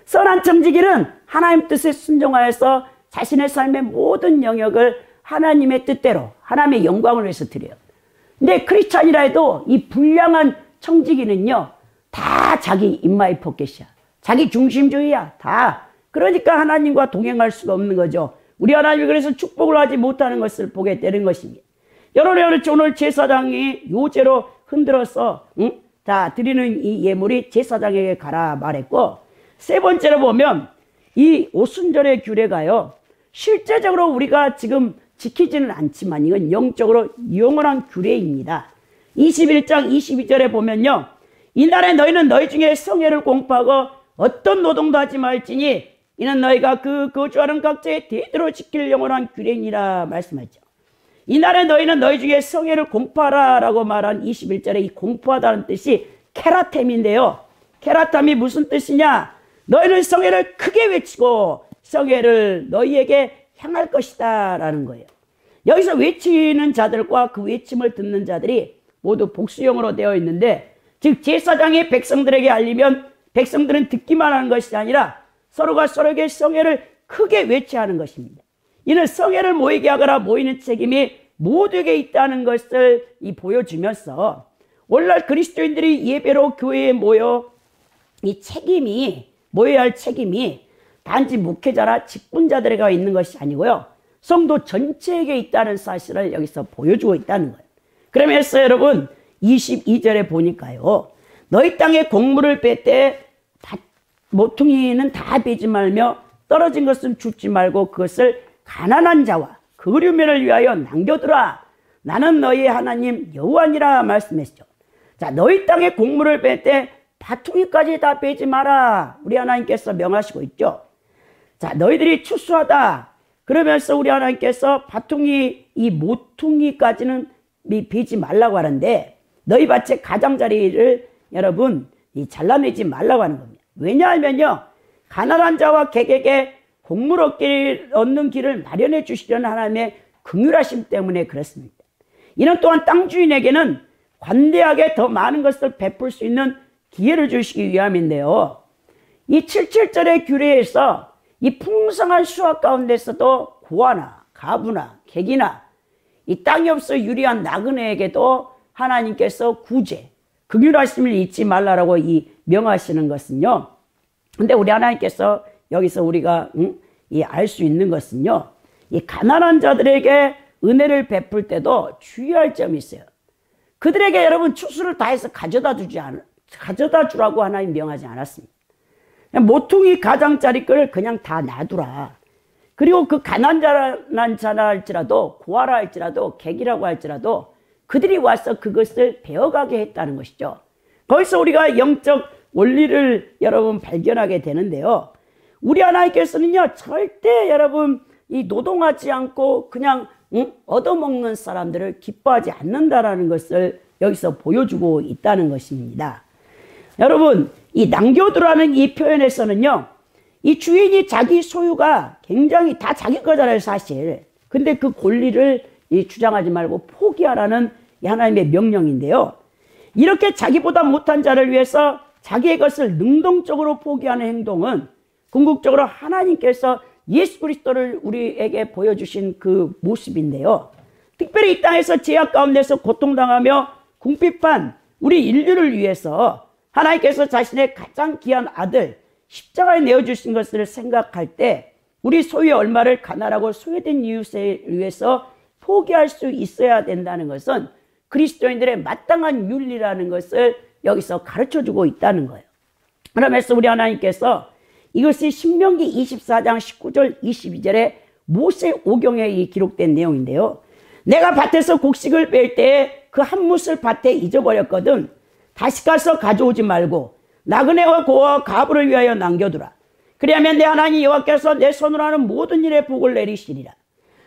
선한 청지기는 하나님 뜻에 순종하여서 자신의 삶의 모든 영역을 하나님의 뜻대로 하나님의 영광을 위해서 드려요. 근데 크리스찬이라 해도 이 불량한 청지기는요 다 자기 인마이 포켓이야. 자기 중심주의야. 다. 그러니까 하나님과 동행할 수가 없는 거죠. 우리 하나님이 그래서 축복을 하지 못하는 것을 보게 되는 것입니다. 여러분 오늘 제사장이 요제로 흔들어서 자 드리는 이 예물이 제사장에게 가라 말했고 세 번째로 보면 이 오순절의 규례가요 실제적으로 우리가 지금 지키지는 않지만 이건 영적으로 영원한 규례입니다. 21장 22절에 보면요 이날에 너희는 너희 중에 성회를 공포하고 어떤 노동도 하지 말지니 이는 너희가 그 거주하는 각자의 대대로 지킬 영원한 규례니라 말씀하죠. 이날에 너희는 너희 중에 성회를 공포하라 라고 말한 21절에 이 공포하다는 뜻이 케라템인데요. 케라템이 무슨 뜻이냐? 너희는 성회를 크게 외치고 성회를 너희에게 향할 것이다 라는 거예요. 여기서 외치는 자들과 그 외침을 듣는 자들이 모두 복수형으로 되어 있는데 즉 제사장이 백성들에게 알리면 백성들은 듣기만 하는 것이 아니라 서로가 서로에게 성회를 크게 외치하는 것입니다. 이는 성회를 모이게 하거나 모이는 책임이 모두에게 있다는 것을 보여주면서 오늘날 그리스도인들이 예배로 교회에 모여 이 책임이 모여야 할 책임이 단지 목회자나 직분자들에게 있는 것이 아니고요. 성도 전체에게 있다는 사실을 여기서 보여주고 있다는 거예요. 그러면서 여러분 22절에 보니까요. 너희 땅에 곡물을 뺄 때 모퉁이는 다 베지 말며 떨어진 것은 줍지 말고 그것을 가난한 자와 거류면을 위하여 남겨두라. 나는 너희의 하나님 여호와니라 말씀했죠. 자, 너희 땅에 곡물을 뺄 때 밭퉁이까지 다 빼지 마라. 우리 하나님께서 명하시고 있죠. 자, 너희들이 추수하다. 그러면서 우리 하나님께서 밭퉁이, 이 모퉁이까지는 베지 말라고 하는데 너희 밭의 가장자리를 여러분 잘라내지 말라고 하는 겁니다. 왜냐하면요. 가난한 자와 객에게 곡물 얻는 길을 마련해 주시려는 하나님의 긍휼하심 때문에 그렇습니다. 이는 또한 땅 주인에게는 관대하게 더 많은 것을 베풀 수 있는 기회를 주시기 위함인데요. 이 77절의 규례에서 이 풍성한 수확 가운데서도 고아나 가부나 객이나 이 땅이 없어 유리한 나그네에게도 하나님께서 구제, 긍휼하심을 잊지 말라라고 이 명하시는 것은요. 근데 우리 하나님께서 여기서 우리가 알 수 있는 것은요. 이 가난한 자들에게 은혜를 베풀 때도 주의할 점이 있어요. 그들에게 여러분 추수를 다해서 가져다 주라고 하나님 명하지 않았습니다. 모퉁이 가장짜리 걸 그냥 다 놔두라. 그리고 그 가난한 자라 할지라도 고아라 할지라도 객이라고 할지라도 그들이 와서 그것을 배워가게 했다는 것이죠. 거기서 우리가 영적 원리를 여러분 발견하게 되는데요. 우리 하나님께서는요 절대 여러분 이 노동하지 않고 그냥 얻어먹는 사람들을 기뻐하지 않는다라는 것을 여기서 보여주고 있다는 것입니다. 여러분 이 남겨두라는 이 표현에서는요 이 주인이 자기 소유가 굉장히 다 자기 거잖아요 사실. 근데 그 권리를 주장하지 말고 포기하라는 하나님의 명령인데요. 이렇게 자기보다 못한 자를 위해서 자기의 것을 능동적으로 포기하는 행동은 궁극적으로 하나님께서 예수 그리스도를 우리에게 보여주신 그 모습인데요. 특별히 이 땅에서 죄악 가운데서 고통당하며 궁핍한 우리 인류를 위해서 하나님께서 자신의 가장 귀한 아들 십자가에 내어주신 것을 생각할 때 우리 소유의 얼마를 가난하고 소외된 이웃에 위해서 포기할 수 있어야 된다는 것은 그리스도인들의 마땅한 윤리라는 것을 여기서 가르쳐주고 있다는 거예요. 그러면서 우리 하나님께서 이것이 신명기 24장 19절 22절에 모세 오경에 기록된 내용인데요. 내가 밭에서 곡식을 뺄 때에 그 한 뭇을 밭에 잊어버렸거든 다시 가서 가져오지 말고 나그네와 고아와 가부를 위하여 남겨두라. 그리하면 내 하나님 여호와께서 내 손으로 하는 모든 일에 복을 내리시리라.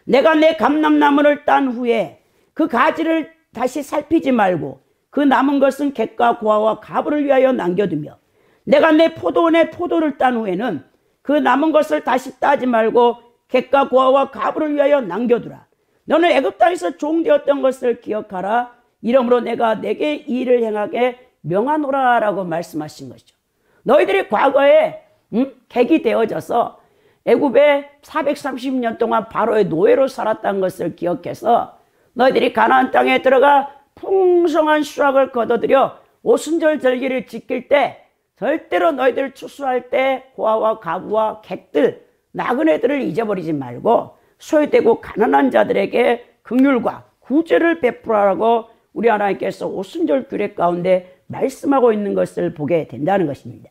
내가 내 감람나무를 딴 후에 그 가지를 다시 살피지 말고 그 남은 것은 객과 고아와 가부를 위하여 남겨두며 내가 내 포도원에 포도를 딴 후에는 그 남은 것을 다시 따지 말고 객과 고아와 가부를 위하여 남겨두라. 너는 애굽 땅에서 종되었던 것을 기억하라. 이러므로 내가 내게 이 일을 행하게 명하노라 라고 말씀하신 것이죠. 너희들이 과거에 객이 되어져서 애굽에 430년 동안 바로의 노예로 살았다는 것을 기억해서 너희들이 가나안 땅에 들어가 풍성한 수확을 거둬들여 오순절 절기를 지킬 때 절대로 너희들 추수할 때 고아와 가부와 객들 나그네들을 잊어버리지 말고 소외되고 가난한 자들에게 긍휼과 구제를 베풀라고 우리 하나님께서 오순절 규례 가운데 말씀하고 있는 것을 보게 된다는 것입니다.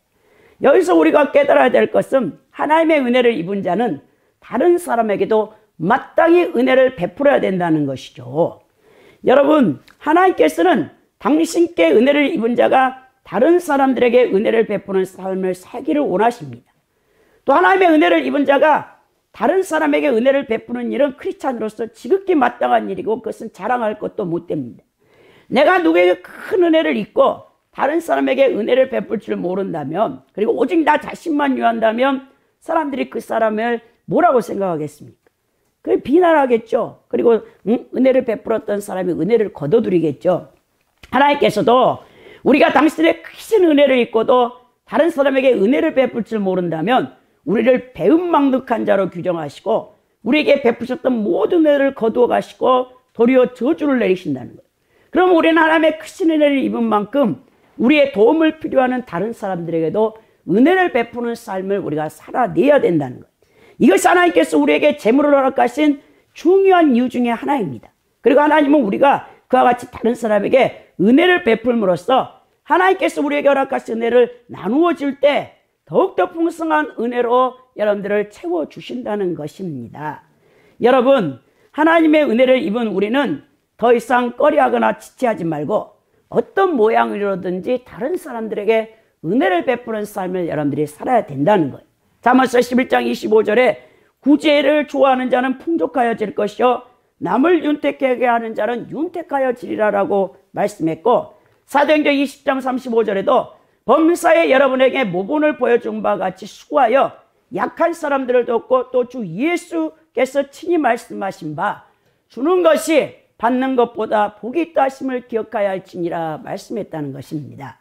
여기서 우리가 깨달아야 될 것은 하나님의 은혜를 입은 자는 다른 사람에게도 마땅히 은혜를 베풀어야 된다는 것이죠. 여러분 하나님께서는 당신께 은혜를 입은 자가 다른 사람들에게 은혜를 베푸는 삶을 살기를 원하십니다. 또 하나님의 은혜를 입은 자가 다른 사람에게 은혜를 베푸는 일은 크리스찬으로서 지극히 마땅한 일이고 그것은 자랑할 것도 못 됩니다. 내가 누구에게 큰 은혜를 입고 다른 사람에게 은혜를 베풀 줄 모른다면 그리고 오직 나 자신만 위한다면 사람들이 그 사람을 뭐라고 생각하겠습니까? 그게 비난하겠죠. 그리고 은혜를 베풀었던 사람이 은혜를 거둬들이겠죠. 하나님께서도 우리가 당신의 크신 은혜를 입고도 다른 사람에게 은혜를 베풀 줄 모른다면 우리를 배은망덕한 자로 규정하시고 우리에게 베푸셨던 모든 은혜를 거두어 가시고 도리어 저주를 내리신다는 거예요. 그럼 우리는 하나님의 크신 은혜를 입은 만큼 우리의 도움을 필요하는 다른 사람들에게도 은혜를 베푸는 삶을 우리가 살아내야 된다는 것. 이것이 하나님께서 우리에게 재물을 허락하신 중요한 이유 중에 하나입니다. 그리고 하나님은 우리가 그와 같이 다른 사람에게 은혜를 베풀므로써 하나님께서 우리에게 허락하신 은혜를 나누어 줄 때 더욱더 풍성한 은혜로 여러분들을 채워주신다는 것입니다. 여러분, 하나님의 은혜를 입은 우리는 더 이상 꺼려하거나 지체하지 말고 어떤 모양으로든지 다른 사람들에게 은혜를 베푸는 삶을 여러분들이 살아야 된다는 거예요. 잠언서 11장 25절에 구제를 좋아하는 자는 풍족하여질 것이요 남을 윤택하게 하는 자는 윤택하여지리라라고 말씀했고, 사도행전 20장 35절에도 범사에 여러분에게 모본을 보여준 바와 같이 수고하여 약한 사람들을 돕고 또 주 예수께서 친히 말씀하신 바 주는 것이 받는 것보다 복이 있다 하심을 기억하여야 할지니라 말씀했다는 것입니다.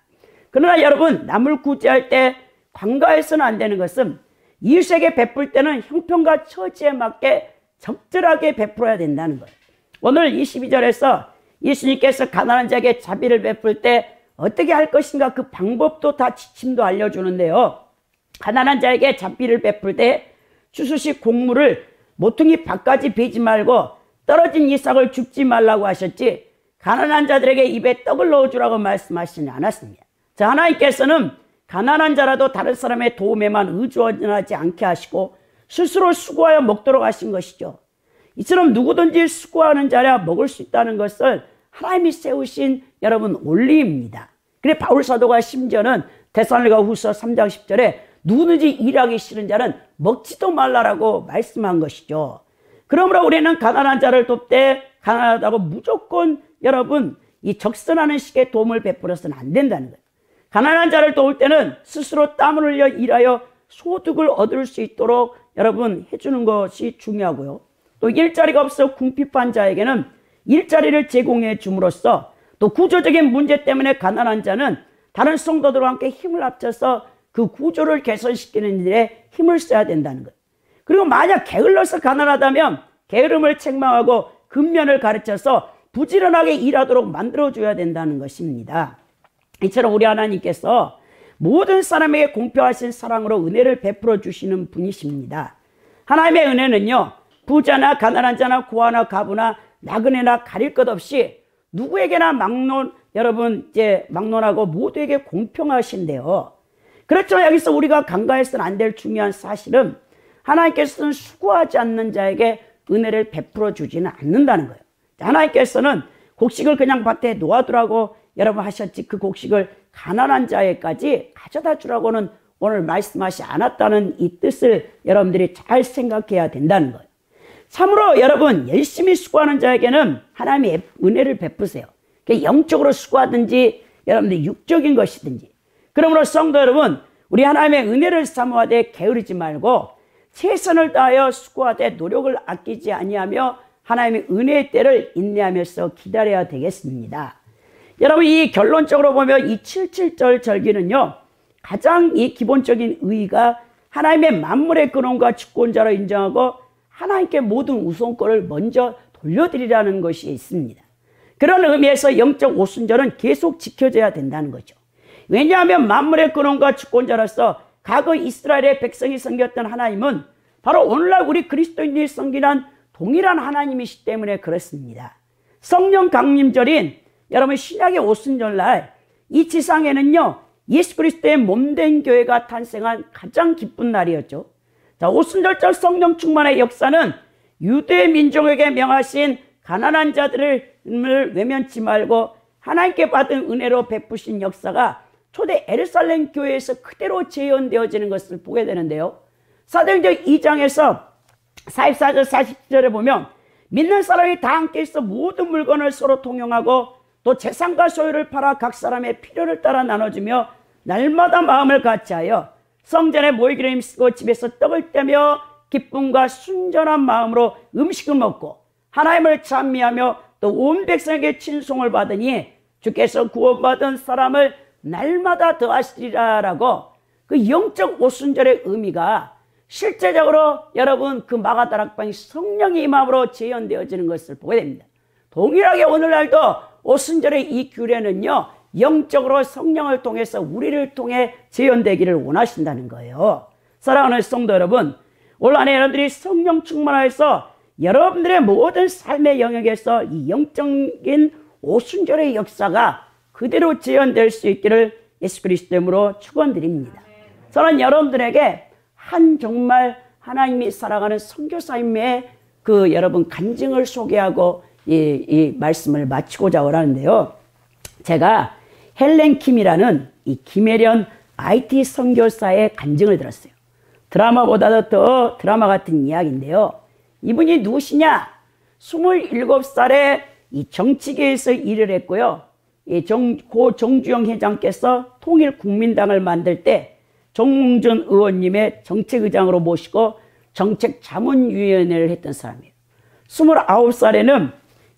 그러나 여러분, 남을 구제할 때 관가해서는 안 되는 것은 이웃에게 베풀 때는 형편과 처지에 맞게 적절하게 베풀어야 된다는 거예요. 오늘 22절에서 예수님께서 가난한 자에게 자비를 베풀 때 어떻게 할 것인가 그 방법도 다 지침도 알려주는데요. 가난한 자에게 자비를 베풀 때 추수식 곡물을 모퉁이 밖까지 베지 말고 떨어진 이삭을 줍지 말라고 하셨지 가난한 자들에게 입에 떡을 넣어주라고 말씀하시지 않았습니다. 자, 하나님께서는 가난한 자라도 다른 사람의 도움에만 의존하지 않게 하시고 스스로 수고하여 먹도록 하신 것이죠. 이처럼 누구든지 수고하는 자야 먹을 수 있다는 것을 하나님이 세우신 여러분 원리입니다. 그래 바울 사도가 심지어는 데살로니가 후서 3장 10절에 누구든지 일하기 싫은 자는 먹지도 말라라고 말씀한 것이죠. 그러므로 우리는 가난한 자를 돕되 가난하다고 무조건 여러분 이 적선하는 식의 도움을 베풀어서는 안 된다는 거예요. 가난한 자를 도울 때는 스스로 땀을 흘려 일하여 소득을 얻을 수 있도록 여러분 해주는 것이 중요하고요. 또 일자리가 없어 궁핍한 자에게는 일자리를 제공해 줌으로써 또 구조적인 문제 때문에 가난한 자는 다른 성도들과 함께 힘을 합쳐서 그 구조를 개선시키는 일에 힘을 써야 된다는 거예요. 그리고 만약 게을러서 가난하다면 게으름을 책망하고 근면을 가르쳐서 부지런하게 일하도록 만들어줘야 된다는 것입니다. 이처럼 우리 하나님께서 모든 사람에게 공평하신 사랑으로 은혜를 베풀어 주시는 분이십니다. 하나님의 은혜는요, 부자나 가난한 자나 고아나 가부나 나그네나 가릴 것 없이 누구에게나 막론하고 모두에게 공평하신데요. 그렇지만 여기서 우리가 간과해서는 안 될 중요한 사실은 하나님께서는 수고하지 않는 자에게 은혜를 베풀어 주지는 않는다는 거예요. 하나님께서는 곡식을 그냥 밭에 놓아두라고 여러분 하셨지 그 곡식을 가난한 자에까지 가져다 주라고는 오늘 말씀하지 않았다는 이 뜻을 여러분들이 잘 생각해야 된다는 거예요. 참으로 여러분 열심히 수고하는 자에게는 하나님의 은혜를 베푸세요. 영적으로 수고하든지 여러분들 육적인 것이든지. 그러므로 성도 여러분, 우리 하나님의 은혜를 사모하되 게으르지 말고 최선을 다하여 수고하되 노력을 아끼지 아니하며 하나님의 은혜의 때를 인내하면서 기다려야 되겠습니다. 여러분, 이 결론적으로 보면 이 77절 절기는요, 가장 이 기본적인 의의가 하나님의 만물의 근원과 주권자로 인정하고 하나님께 모든 우선권을 먼저 돌려드리라는 것이 있습니다. 그런 의미에서 영적 오순절은 계속 지켜져야 된다는 거죠. 왜냐하면 만물의 근원과 주권자로서 과거 이스라엘의 백성이 섬겼던 하나님은 바로 오늘날 우리 그리스도인들이 섬기는 동일한 하나님이시기 때문에 그렇습니다. 성령 강림절인 여러분 신약의 오순절날 이 지상에는요 예수 그리스도의 몸된 교회가 탄생한 가장 기쁜 날이었죠. 자, 오순절절 성령 충만의 역사는 유대 민족에게 명하신 가난한 자들을 외면치 말고 하나님께 받은 은혜로 베푸신 역사가 초대 에르살렘 교회에서 그대로 재현되어지는 것을 보게 되는데요. 사도행전 2장에서 44절 40절에 보면 믿는 사람이 다 함께 있어 모든 물건을 서로 통용하고 또 재산과 소유를 팔아 각 사람의 필요를 따라 나눠주며 날마다 마음을 같이하여 성전에 모이기를 힘쓰고 집에서 떡을 떼며 기쁨과 순전한 마음으로 음식을 먹고 하나님을 찬미하며 또 온 백성에게 친송을 받으니 주께서 구원받은 사람을 날마다 더하시리라라고 그 영적 오순절의 의미가 실제적으로 여러분 그 마가다락방이 성령의 임함으로 재현되어지는 것을 보게 됩니다. 동일하게 오늘날도 오순절의 이 규례는요 영적으로 성령을 통해서 우리를 통해 재현되기를 원하신다는 거예요. 사랑하는 성도 여러분, 올 한 해 여러분들이 성령 충만하여서 여러분들의 모든 삶의 영역에서 이 영적인 오순절의 역사가 그대로 재현될 수 있기를 예수 그리스도 이름으로 축원드립니다. 저는 여러분들에게 정말 하나님이 사랑하는 선교사님의 그 여러분 간증을 소개하고 이 말씀을 마치고자 하는데요. 제가 헬렌 킴이라는 이 김혜련 IT 선교사의 간증을 들었어요. 드라마보다도 더 드라마 같은 이야기인데요. 이분이 누구시냐? 27살에 이 정치계에서 일을 했고요. 고 정주영 회장께서 통일국민당을 만들 때 정몽준 의원님의 정책의장으로 모시고 정책자문위원회를 했던 사람이에요. 29살에는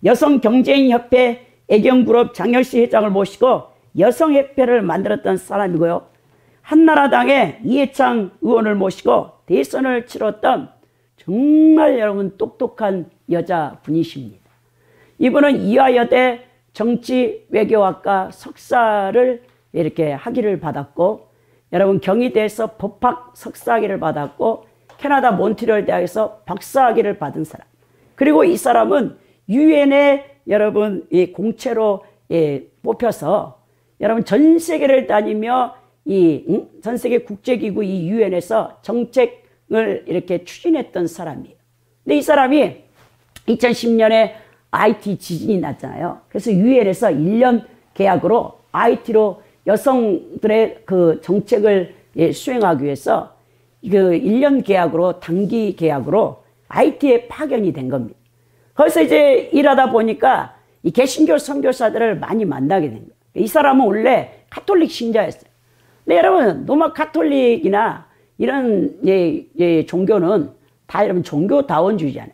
여성경제인협회 애경그룹 장혁씨 회장을 모시고 여성협회를 만들었던 사람이고요. 한나라당의 이해창 의원을 모시고 대선을 치렀던 정말 여러분 똑똑한 여자분이십니다. 이분은 이화여대 정치외교학과 석사를 이렇게 학위를 받았고, 여러분 경희대에서 법학 석사학위를 받았고, 캐나다 몬트리올 대학에서 박사학위를 받은 사람. 그리고 이 사람은 유엔의 여러분 이 공채로 뽑혀서 여러분 전 세계를 다니며 전 세계 국제기구 이 유엔에서 정책을 이렇게 추진했던 사람이에요. 근데 이 사람이 2010년에 IT 지진이 났잖아요. 그래서 유엔에서 1년 계약으로 IT로 여성들의 그 정책을 수행하기 위해서 그 1년 계약으로 단기 계약으로 IT에 파견이 된 겁니다. 거기서 이제 일하다 보니까 이 개신교 선교사들을 많이 만나게 된 거예요. 이 사람은 원래 가톨릭 신자였어요. 근데 여러분 로마 가톨릭이나 이런 종교는 다 여러분 종교다원주의잖아요.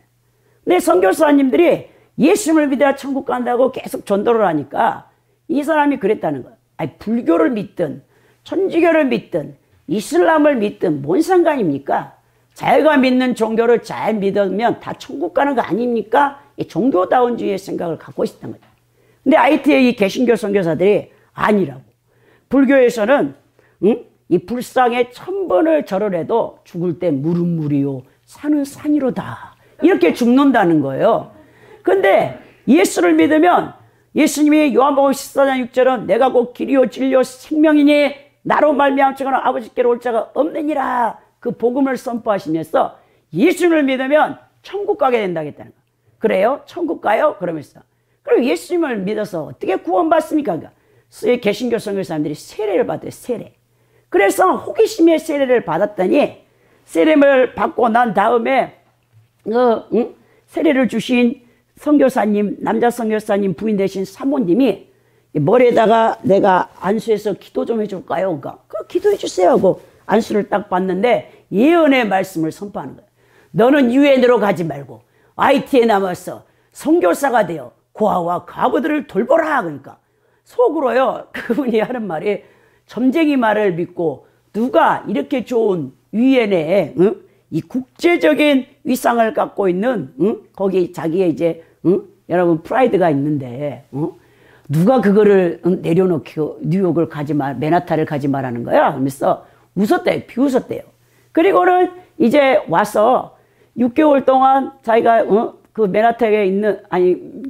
근데 선교사님들이 예수님을 믿어야 천국 간다고 계속 전도를 하니까 이 사람이 그랬다는 거예요. 아니, 불교를 믿든 천주교를 믿든 이슬람을 믿든 뭔 상관입니까? 자기가 믿는 종교를 잘 믿으면 다 천국 가는 거 아닙니까? 이 종교다원주의의 생각을 갖고 있었던 거죠. 근데 IT의 이 개신교 선교사들이 아니라고. 불교에서는 이 불상에 1000번을 절을 해도 죽을 때 물은 물이요 산은 산이로다 이렇게 죽는다는 거예요. 근데 예수를 믿으면 예수님이 요한복음 14장 6절은 내가 곧 길이요 진리요 생명이니 나로 말미암지거나 아버지께로 올 자가 없느니라 그 복음을 선포하시면서 예수님을 믿으면 천국 가게 된다겠다는 거예요. 그래요? 천국 가요? 그러면서 그럼 예수님을 믿어서 어떻게 구원받습니까? 그러니까 개신교 선교사님들이 세례를 받아요. 세례. 그래서 호기심에 세례를 받았더니 세례를 받고 난 다음에 세례를 주신 선교사님, 남자 선교사님 부인 되신 사모님이 머리에다가 내가 안수해서 기도 좀 해줄까요? 그러니까 기도해 주세요 하고 안수를 딱 받는데 예언의 말씀을 선포하는 거예요. 너는 유엔으로 가지 말고 IT에 남아서 선교사가 되어 고아와 과부들을 돌보라. 그러니까 속으로요 그분이 하는 말이 점쟁이 말을 믿고 누가 이렇게 좋은 유엔에 이 국제적인 위상을 갖고 있는 거기 자기의 이제 여러분 프라이드가 있는데 누가 그거를 내려놓고 뉴욕을 가지 말, 맨하탄을 가지 말라는 거야. 그러면서 웃었대요. 비웃었대요. 그리고는 이제 와서 6개월 동안 자기가 그 맨하탄에 있는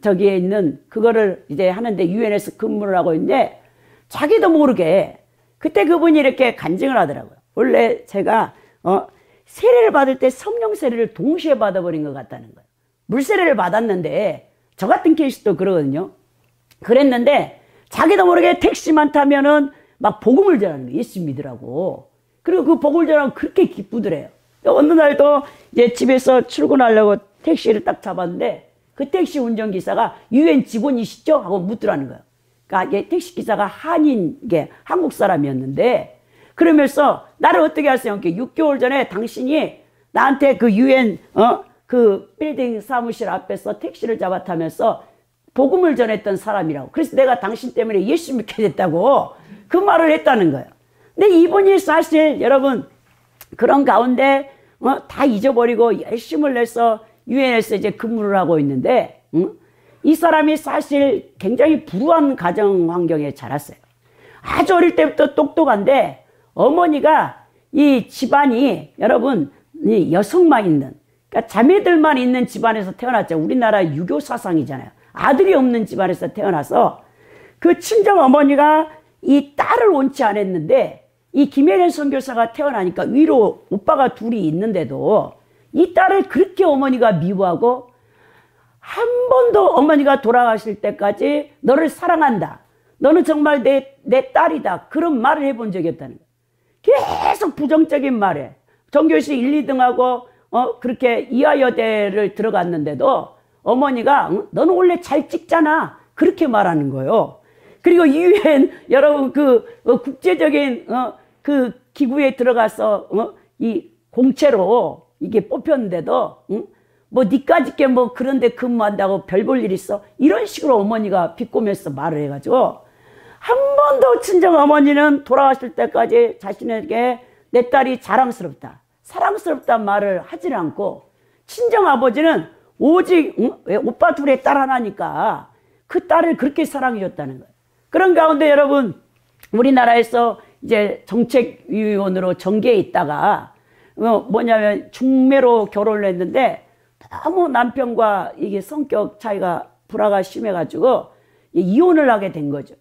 저기에 있는 그거를 이제 하는데 유엔에서 근무를 하고 있는데 자기도 모르게 그때 그분이 이렇게 간증을 하더라고요. 원래 제가 세례를 받을 때 성령 세례를 동시에 받아버린 것 같다는 거예요. 물 세례를 받았는데 저 같은 케이스도 그러거든요. 그랬는데 자기도 모르게 택시만 타면은 막 복음을 전하는 거예요. 예수 믿으라고. 그리고 그 복음을 전하면 그렇게 기쁘더래요. 어느 날도 이제 집에서 출근하려고 택시를 딱 잡았는데 그 택시 운전기사가 유엔 직원이시죠? 하고 묻더라는 거예요. 그러니까 이게 택시기사가 한국 사람이었는데 그러면서 나를 어떻게 하세요? 6개월 전에 당신이 나한테 그 유엔 그 빌딩 사무실 앞에서 택시를 잡아 타면서 복음을 전했던 사람이라고. 그래서 내가 당신 때문에 예수 믿게 됐다고 그 말을 했다는 거예요. 근데 이분이 사실 여러분 그런 가운데 다 잊어버리고 열심을 내서 유엔에서 이제 근무를 하고 있는데 이 사람이 사실 굉장히 불우한 가정 환경에 자랐어요. 아주 어릴 때부터 똑똑한데 어머니가 이 집안이 여러분 이 여성만 있는 그러니까 자매들만 있는 집안에서 태어났죠. 우리나라 유교 사상이잖아요. 아들이 없는 집안에서 태어나서 그 친정 어머니가 이 딸을 원치 않았는데 이 김혜련 선교사가 태어나니까 위로 오빠가 둘이 있는데도 이 딸을 그렇게 어머니가 미워하고 한 번도 어머니가 돌아가실 때까지 너를 사랑한다. 너는 정말 내 딸이다. 그런 말을 해본 적이 없다는 거예요. 계속 부정적인 말에 전교시 1, 2등하고 그렇게 이하여대를 들어갔는데도 어머니가 너는 원래 잘 찍잖아. 그렇게 말하는 거예요. 그리고 이후엔 여러분 그 국제적인 그 기구에 들어가서 이 공채로 이게 뽑혔는데도 뭐 니까짓게 뭐 그런데 근무한다고 별 볼 일 있어? 이런 식으로 어머니가 비꼬면서 말을 해가지고 한 번도 친정 어머니는 돌아가실 때까지 자신에게 내 딸이 자랑스럽다, 사랑스럽다는 말을 하질 않고 친정 아버지는 오직 왜 오빠 둘의 딸 하나니까 그 딸을 그렇게 사랑해줬다는 거예요. 그런 가운데 여러분 우리나라에서 이제 정책위원으로 정계에 있다가 뭐냐면 중매로 결혼을 했는데 너무 남편과 이게 성격 차이가 불화가 심해가지고 이혼을 하게 된 거죠.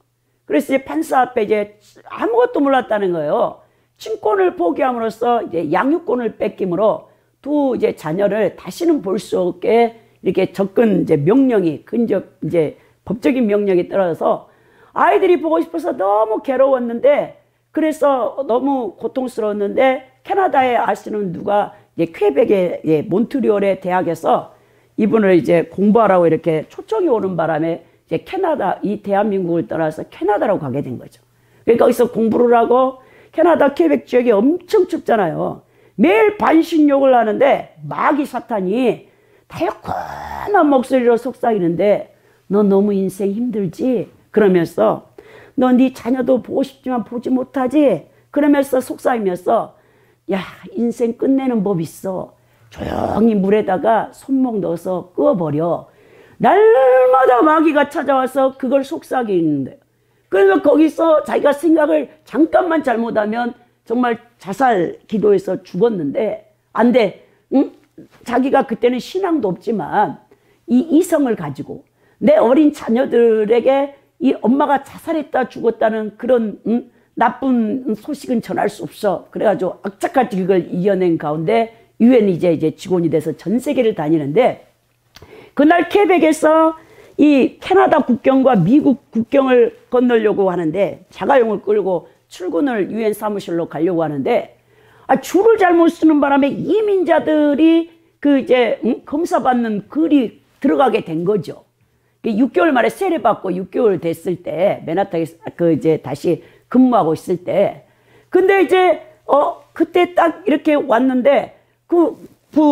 그래서 이제 판사 앞에 이제 아무것도 몰랐다는 거예요. 친권을 포기함으로써 이제 양육권을 뺏김으로 두 이제 자녀를 다시는 볼 수 없게 이렇게 접근 이제 명령이 근접 이제 법적인 명령이 떨어져서 아이들이 보고 싶어서 너무 괴로웠는데 그래서 너무 고통스러웠는데 캐나다에 아시는 누가 이제 퀘벡의 몬트리올의 대학에서 이분을 이제 공부하라고 이렇게 초청이 오는 바람에 이제 캐나다 이 대한민국을 떠나서 캐나다로 가게 된 거죠. 그러니까 거기서 공부를 하고 캐나다 퀘벡 지역이 엄청 춥잖아요. 매일 반신욕을 하는데 마귀 사탄이 달콤한 목소리로 속삭이는데 너 너무 인생 힘들지? 그러면서 너 네 자녀도 보고 싶지만 보지 못하지? 그러면서 속삭이면서 야 인생 끝내는 법 있어. 조용히 물에다가 손목 넣어서 끄어버려. 날마다 마귀가 찾아와서 그걸 속삭이는데 그러면 거기서 자기가 생각을 잠깐만 잘못하면 정말 자살 기도해서 죽었는데 안 돼. 응? 자기가 그때는 신앙도 없지만 이 이성을 가지고 내 어린 자녀들에게 이 엄마가 자살했다 죽었다는 그런 나쁜 소식은 전할 수 없어. 그래가지고 악착같이 그걸 이겨낸 가운데 유엔이 이제 직원이 돼서 전 세계를 다니는데 그날 퀘벡에서 이 캐나다 국경과 미국 국경을 건너려고 하는데 자가용을 끌고 출근을 유엔 사무실로 가려고 하는데 줄을 잘못 쓰는 바람에 이민자들이 그 이제 검사받는 글이 들어가게 된 거죠. 6개월 만에 세례받고 6개월 됐을 때 맨하탄에 그 이제 다시 근무하고 있을 때 근데 이제 그때 딱 이렇게 왔는데 그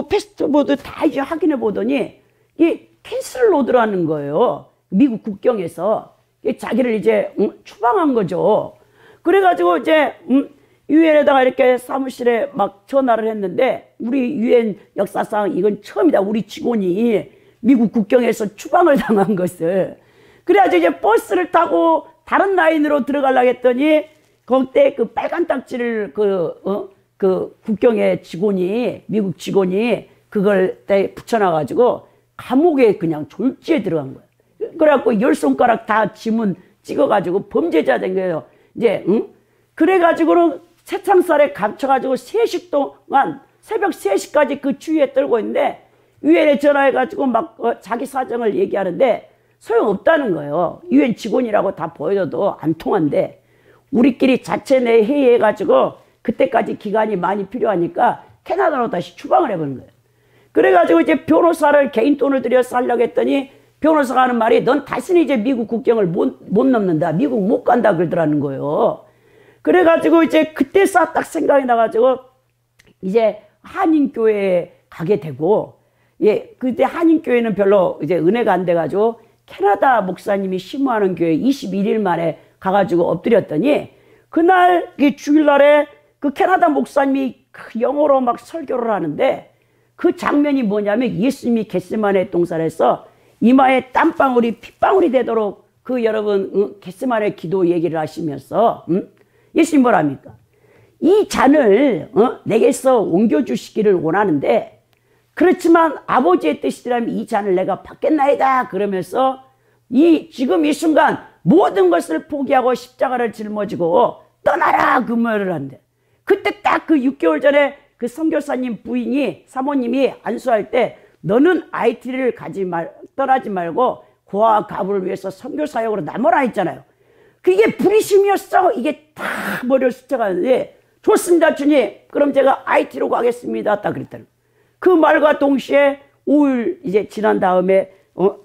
패스트보드 다 이제 확인해 보더니 이 캔슬 로드라는 거예요. 미국 국경에서 자기를 이제 추방한 거죠. 그래가지고 이제 유엔에다가 이렇게 사무실에 막 전화를 했는데 우리 유엔 역사상 이건 처음이다. 우리 직원이 미국 국경에서 추방을 당한 것을. 그래가지고 이제 버스를 타고 다른 라인으로 들어가려고 했더니 그때 그 빨간 딱지를 그 국경의 직원이 미국 직원이 그걸 때 붙여놔가지고 감옥에 그냥 졸지에 들어간 거예요. 그래갖고 10손가락 다 지문 찍어가지고 범죄자 된 거예요. 이제 그래가지고는 새창살에 갇혀가지고 3시 동안 새벽 3시까지 그 주위에 떨고 있는데 유엔에 전화해가지고 막 자기 사정을 얘기하는데 소용없다는 거예요. 유엔 직원이라고 다 보여줘도 안 통한데 우리끼리 자체 내 회의해가지고 그때까지 기간이 많이 필요하니까 캐나다로 다시 추방을 해버린 거예요. 그래가지고 이제 변호사를 개인 돈을 들여 살려고 했더니 변호사가 하는 말이 넌 다시는 이제 미국 국경을 못 넘는다. 미국 못 간다 그러더라는 거예요. 그래가지고 이제 그때 딱 생각이 나가지고 이제 한인교회에 가게 되고 그때 한인교회는 별로 이제 은혜가 안 돼가지고 캐나다 목사님이 심호하는 교회 21일 만에 가가지고 엎드렸더니 그날 주일날에 그 캐나다 목사님이 영어로 막 설교를 하는데 그 장면이 뭐냐면 예수님이 겟세마네 동산에서 이마에 땀방울이 핏방울이 되도록 그 여러분 겟세마네 기도 얘기를 하시면서 예수님 뭐랍니까? 이 잔을 내게서 옮겨주시기를 원하는데 그렇지만 아버지의 뜻이라면 이 잔을 내가 받겠나이다 그러면서 지금 이 순간 모든 것을 포기하고 십자가를 짊어지고 떠나라 그 말을 한대. 그때 딱 그 6개월 전에 그 선교사님 부인이 사모님이 안수할 때 너는 IT를 떠나지 말고 고아와 가부를 위해서 선교 사역으로 남아라 했잖아요. 그게 부르심이었어. 이게 다 머리를 스쳐가는데 좋습니다 주님. 그럼 제가 IT로 가겠습니다. 딱 그랬다는. 그 말과 동시에 5일 이제 지난 다음에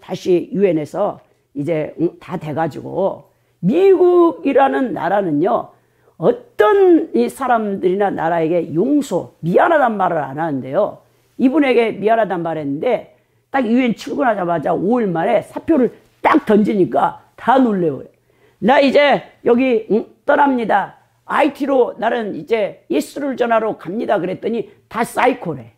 다시 유엔에서 이제 다 돼가지고 미국이라는 나라는요. 어떤 이 사람들이나 나라에게 미안하단 말을 안 하는데요. 이분에게 미안하단 말 했는데 딱 유엔 출근하자마자 5일 만에 사표를 딱 던지니까 다 놀래요. 나 이제 여기 떠납니다. IT로 나는 이제 예수를 전하러 갑니다. 그랬더니 다 사이코래.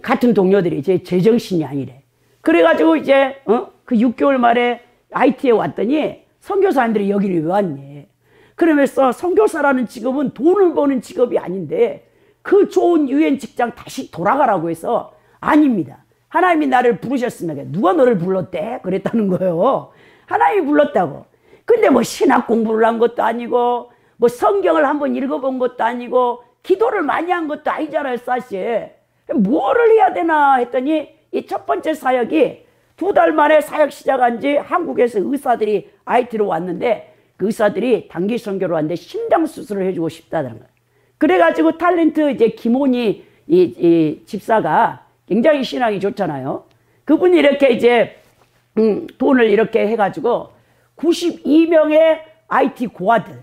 같은 동료들이 이제 제정신이 아니래. 그래가지고 이제 그 6개월 만에 IT에 왔더니 선교사님들이 여기를 왜 왔니? 그러면서 선교사라는 직업은 돈을 버는 직업이 아닌데 그 좋은 유엔 직장 다시 돌아가라고 해서 아닙니다. 하나님이 나를 부르셨으면 누가 너를 불렀대? 그랬다는 거예요. 하나님이 불렀다고. 근데 뭐 신학 공부를 한 것도 아니고 뭐 성경을 한번 읽어본 것도 아니고 기도를 많이 한 것도 아니잖아요. 사실. 뭐를 해야 되나 했더니 이 첫 번째 사역이 2달 만에 사역 시작한 지 한국에서 의사들이 IT로 왔는데 그 의사들이 단기 선교로 왔는데 심장 수술을 해주고 싶다는 거예요. 그래가지고 탤런트 이제 김원희 이 집사가 굉장히 신앙이 좋잖아요. 그분이 이렇게 이제 돈을 이렇게 해가지고 92명의 IT 고아들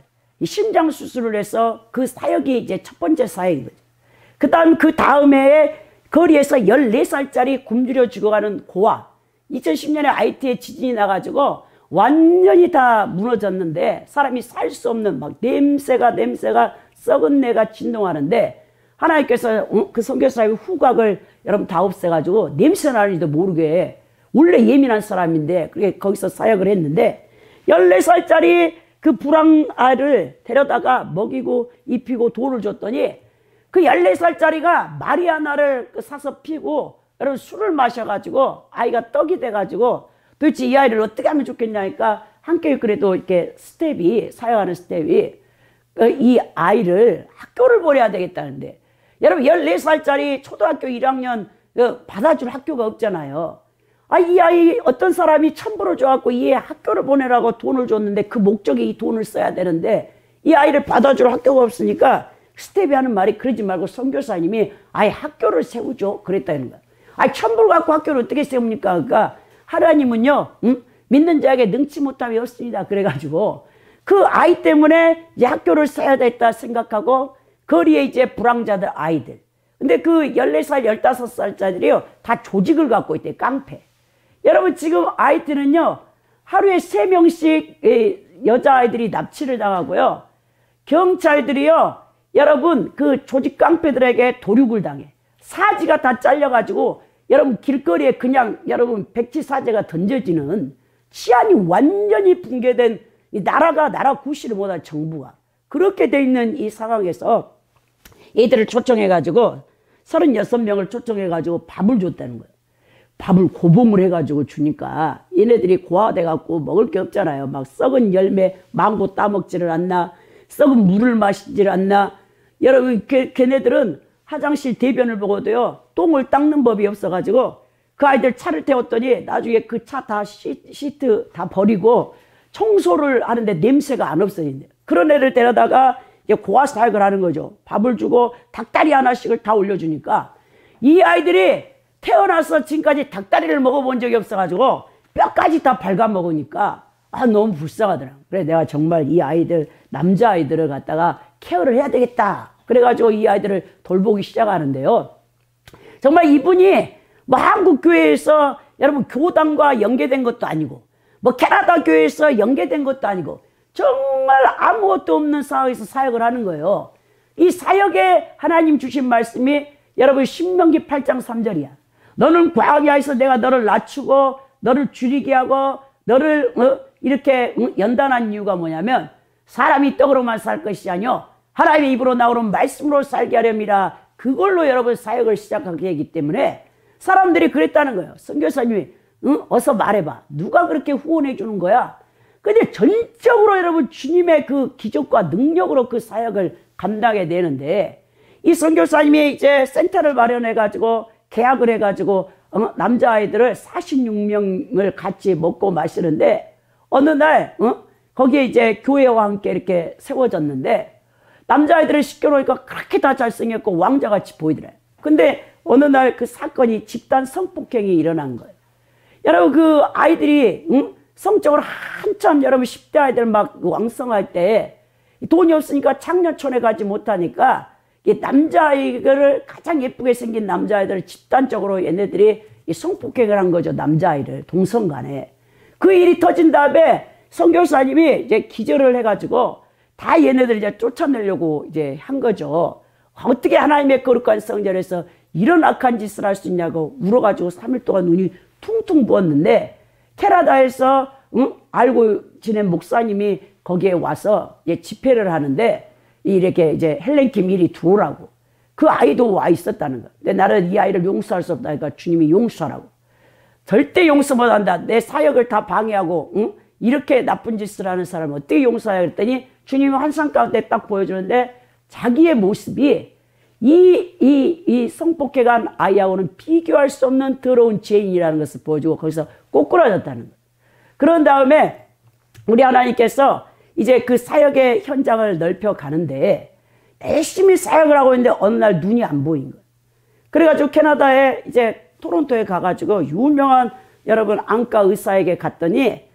심장 수술을 해서 그 사역이 이제 첫 번째 사역이거든요. 그 다음에 거리에서 14살짜리 굶주려 죽어가는 고아 2010년에 IT에 지진이 나가지고 완전히 다 무너졌는데 사람이 살 수 없는 막 냄새가 썩은 내가 진동하는데 하나님께서 그 선교사의 후각을 여러분 다 없애가지고 냄새 나는지도 모르게 원래 예민한 사람인데 그게 거기서 사역을 했는데 14살짜리 그 불황아를 데려다가 먹이고 입히고 돈을 줬더니 그 14살짜리가 마리아나를 사서 피고 여러분 술을 마셔가지고 아이가 떡이 돼가지고 도대체 이 아이를 어떻게 하면 좋겠냐니까 함께 그래도 이렇게 사역하는 스텝이 이 아이를 학교를 보내야 되겠다는데 여러분 14살짜리 초등학교 1학년 받아줄 학교가 없잖아요. 이 아이 어떤 사람이 천불을 줘갖고 이 학교를 보내라고 돈을 줬는데 그 목적에 이 돈을 써야 되는데 이 아이를 받아줄 학교가 없으니까 스텝이 하는 말이 그러지 말고 선교사님이 아예 학교를 세우죠. 그랬다는 거야. 천불 갖고 학교를 어떻게 세웁니까? 그러니까 하나님은요, 믿는 자에게 능치 못함이 없습니다. 그래가지고 그 아이 때문에 이제 학교를 세워야 되겠다 생각하고 거리에 이제 불황자들 아이들. 근데 그 14살, 15살짜리들이요, 다 조직을 갖고 있대요. 깡패. 여러분 지금 IT는요, 하루에 3명씩 여자아이들이 납치를 당하고요. 경찰들이요, 여러분 그 조직 깡패들에게 도륙을 당해. 사지가 다 잘려가지고 여러분 길거리에 그냥 여러분 백지사제가 던져지는 치안이 완전히 붕괴된 이 나라 구실을 못한 정부가 그렇게 돼 있는 이 상황에서 얘들을 초청해가지고 36명을 초청해가지고 밥을 줬다는 거예요. 밥을 고봉을 해가지고 주니까 얘네들이 고아돼갖고 먹을 게 없잖아요. 막 썩은 열매 망고 따먹지를 않나 썩은 물을 마시질 않나. 여러분 걔네들은 화장실 대변을 보고도요 똥을 닦는 법이 없어가지고 그 아이들 차를 태웠더니 나중에 그 차 다 시트 다 버리고 청소를 하는데 냄새가 안 없어진대. 그런 애를 데려다가 이제 고아 사역을 하는 거죠. 밥을 주고 닭다리 하나씩을 다 올려주니까 이 아이들이 태어나서 지금까지 닭다리를 먹어본 적이 없어가지고 뼈까지 다 갉아먹으니까 너무 불쌍하더라. 그래 내가 정말 이 아이들 남자아이들을 갖다가 케어를 해야 되겠다. 그래가지고 이 아이들을 돌보기 시작하는데요. 정말 이분이 뭐 한국 교회에서 여러분 교단과 연계된 것도 아니고 뭐 캐나다 교회에서 연계된 것도 아니고 정말 아무것도 없는 상황에서 사역을 하는 거예요. 이 사역에 하나님 주신 말씀이 여러분 신명기 8장 3절이야. 너는 광야에서 내가 너를 낮추고 너를 줄이게 하고 너를 이렇게 연단한 이유가 뭐냐면 사람이 떡으로만 살 것이 아니요 하나님의 입으로 나오는 말씀으로 살게 하렵니다. 그걸로 여러분 사역을 시작하게 되기 때문에 사람들이 그랬다는 거예요. 선교사님이 어서 말해봐. 누가 그렇게 후원해 주는 거야? 근데 전적으로 여러분 주님의 그 기적과 능력으로 그 사역을 감당하게 되는데 이 선교사님이 이제 센터를 마련해 가지고 계약을 해 가지고 남자아이들을 46명을 같이 먹고 마시는데 어느 날 거기에 이제 교회와 함께 이렇게 세워졌는데 남자아이들을 시켜놓으니까 그렇게 다 잘생겼고 왕자같이 보이더래. 근데 어느 날 그 사건이 집단 성폭행이 일어난 거예요. 여러분 그 아이들이 성적으로 한참 여러분 10대 아이들 막 왕성할 때 돈이 없으니까 창녀촌에 가지 못하니까 이 남자아이들을 가장 예쁘게 생긴 남자아이들을 집단적으로 얘네들이 성폭행을 한 거죠. 남자아이를 동성 간에. 그 일이 터진 다음에 선교사님이 이제 기절을 해가지고 다 얘네들 이제 쫓아내려고 이제 한 거죠. 어떻게 하나님의 거룩한 성전에서 이런 악한 짓을 할 수 있냐고 울어가지고 3일 동안 눈이 퉁퉁 부었는데 캐나다에서 알고 지낸 목사님이 거기에 와서 이제 집회를 하는데 이렇게 이제 헬렌킴 일이 들어오라고 그 아이도 와 있었다는 거야. 근데 나는 이 아이를 용서할 수 없다니까 주님이 용서하라고. 절대 용서 못한다. 내 사역을 다 방해하고 이렇게 나쁜 짓을 하는 사람을 어떻게 용서해야 했더니 주님이 환상 가운데 딱 보여주는데 자기의 모습이 이 성폭행한 아이하고는 비교할 수 없는 더러운 죄인이라는 것을 보여주고 거기서 꼬꾸라졌다는 거예요. 그런 다음에 우리 하나님께서 이제 그 사역의 현장을 넓혀 가는데 열심히 사역을 하고 있는데 어느 날 눈이 안 보인 거예요. 그래가지고 캐나다에 이제 토론토에 가가지고 유명한 여러분 안과 의사에게 갔더니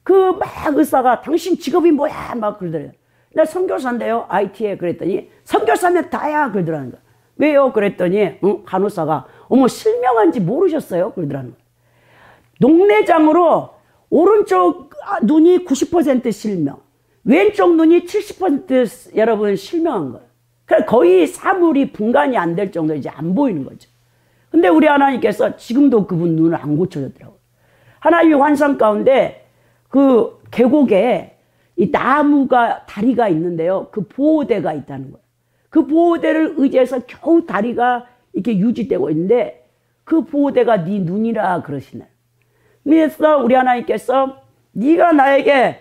그 막 의사가 당신 직업이 뭐야 막 그러더래요. 나 선교사인데요 IT에 그랬더니 선교사면 다야 그러더라는 거야. 왜요? 그랬더니 간호사가 어머 실명한지 모르셨어요? 그러더라는 거야. 녹내장으로 오른쪽 눈이 90% 실명 왼쪽 눈이 70% 여러분 실명한 거예요. 그러니까 거의 사물이 분간이 안 될 정도로 이제 안 보이는 거죠. 근데 우리 하나님께서 지금도 그분 눈을 안 고쳐줬더라고요. 하나님의 환상 가운데 그 계곡에 이 나무가 다리가 있는데요. 그 보호대가 있다는 거예요. 그 보호대를 의지해서 겨우 다리가 이렇게 유지되고 있는데 그 보호대가 네 눈이라 그러시네. 그래서 우리 하나님께서 네가 나에게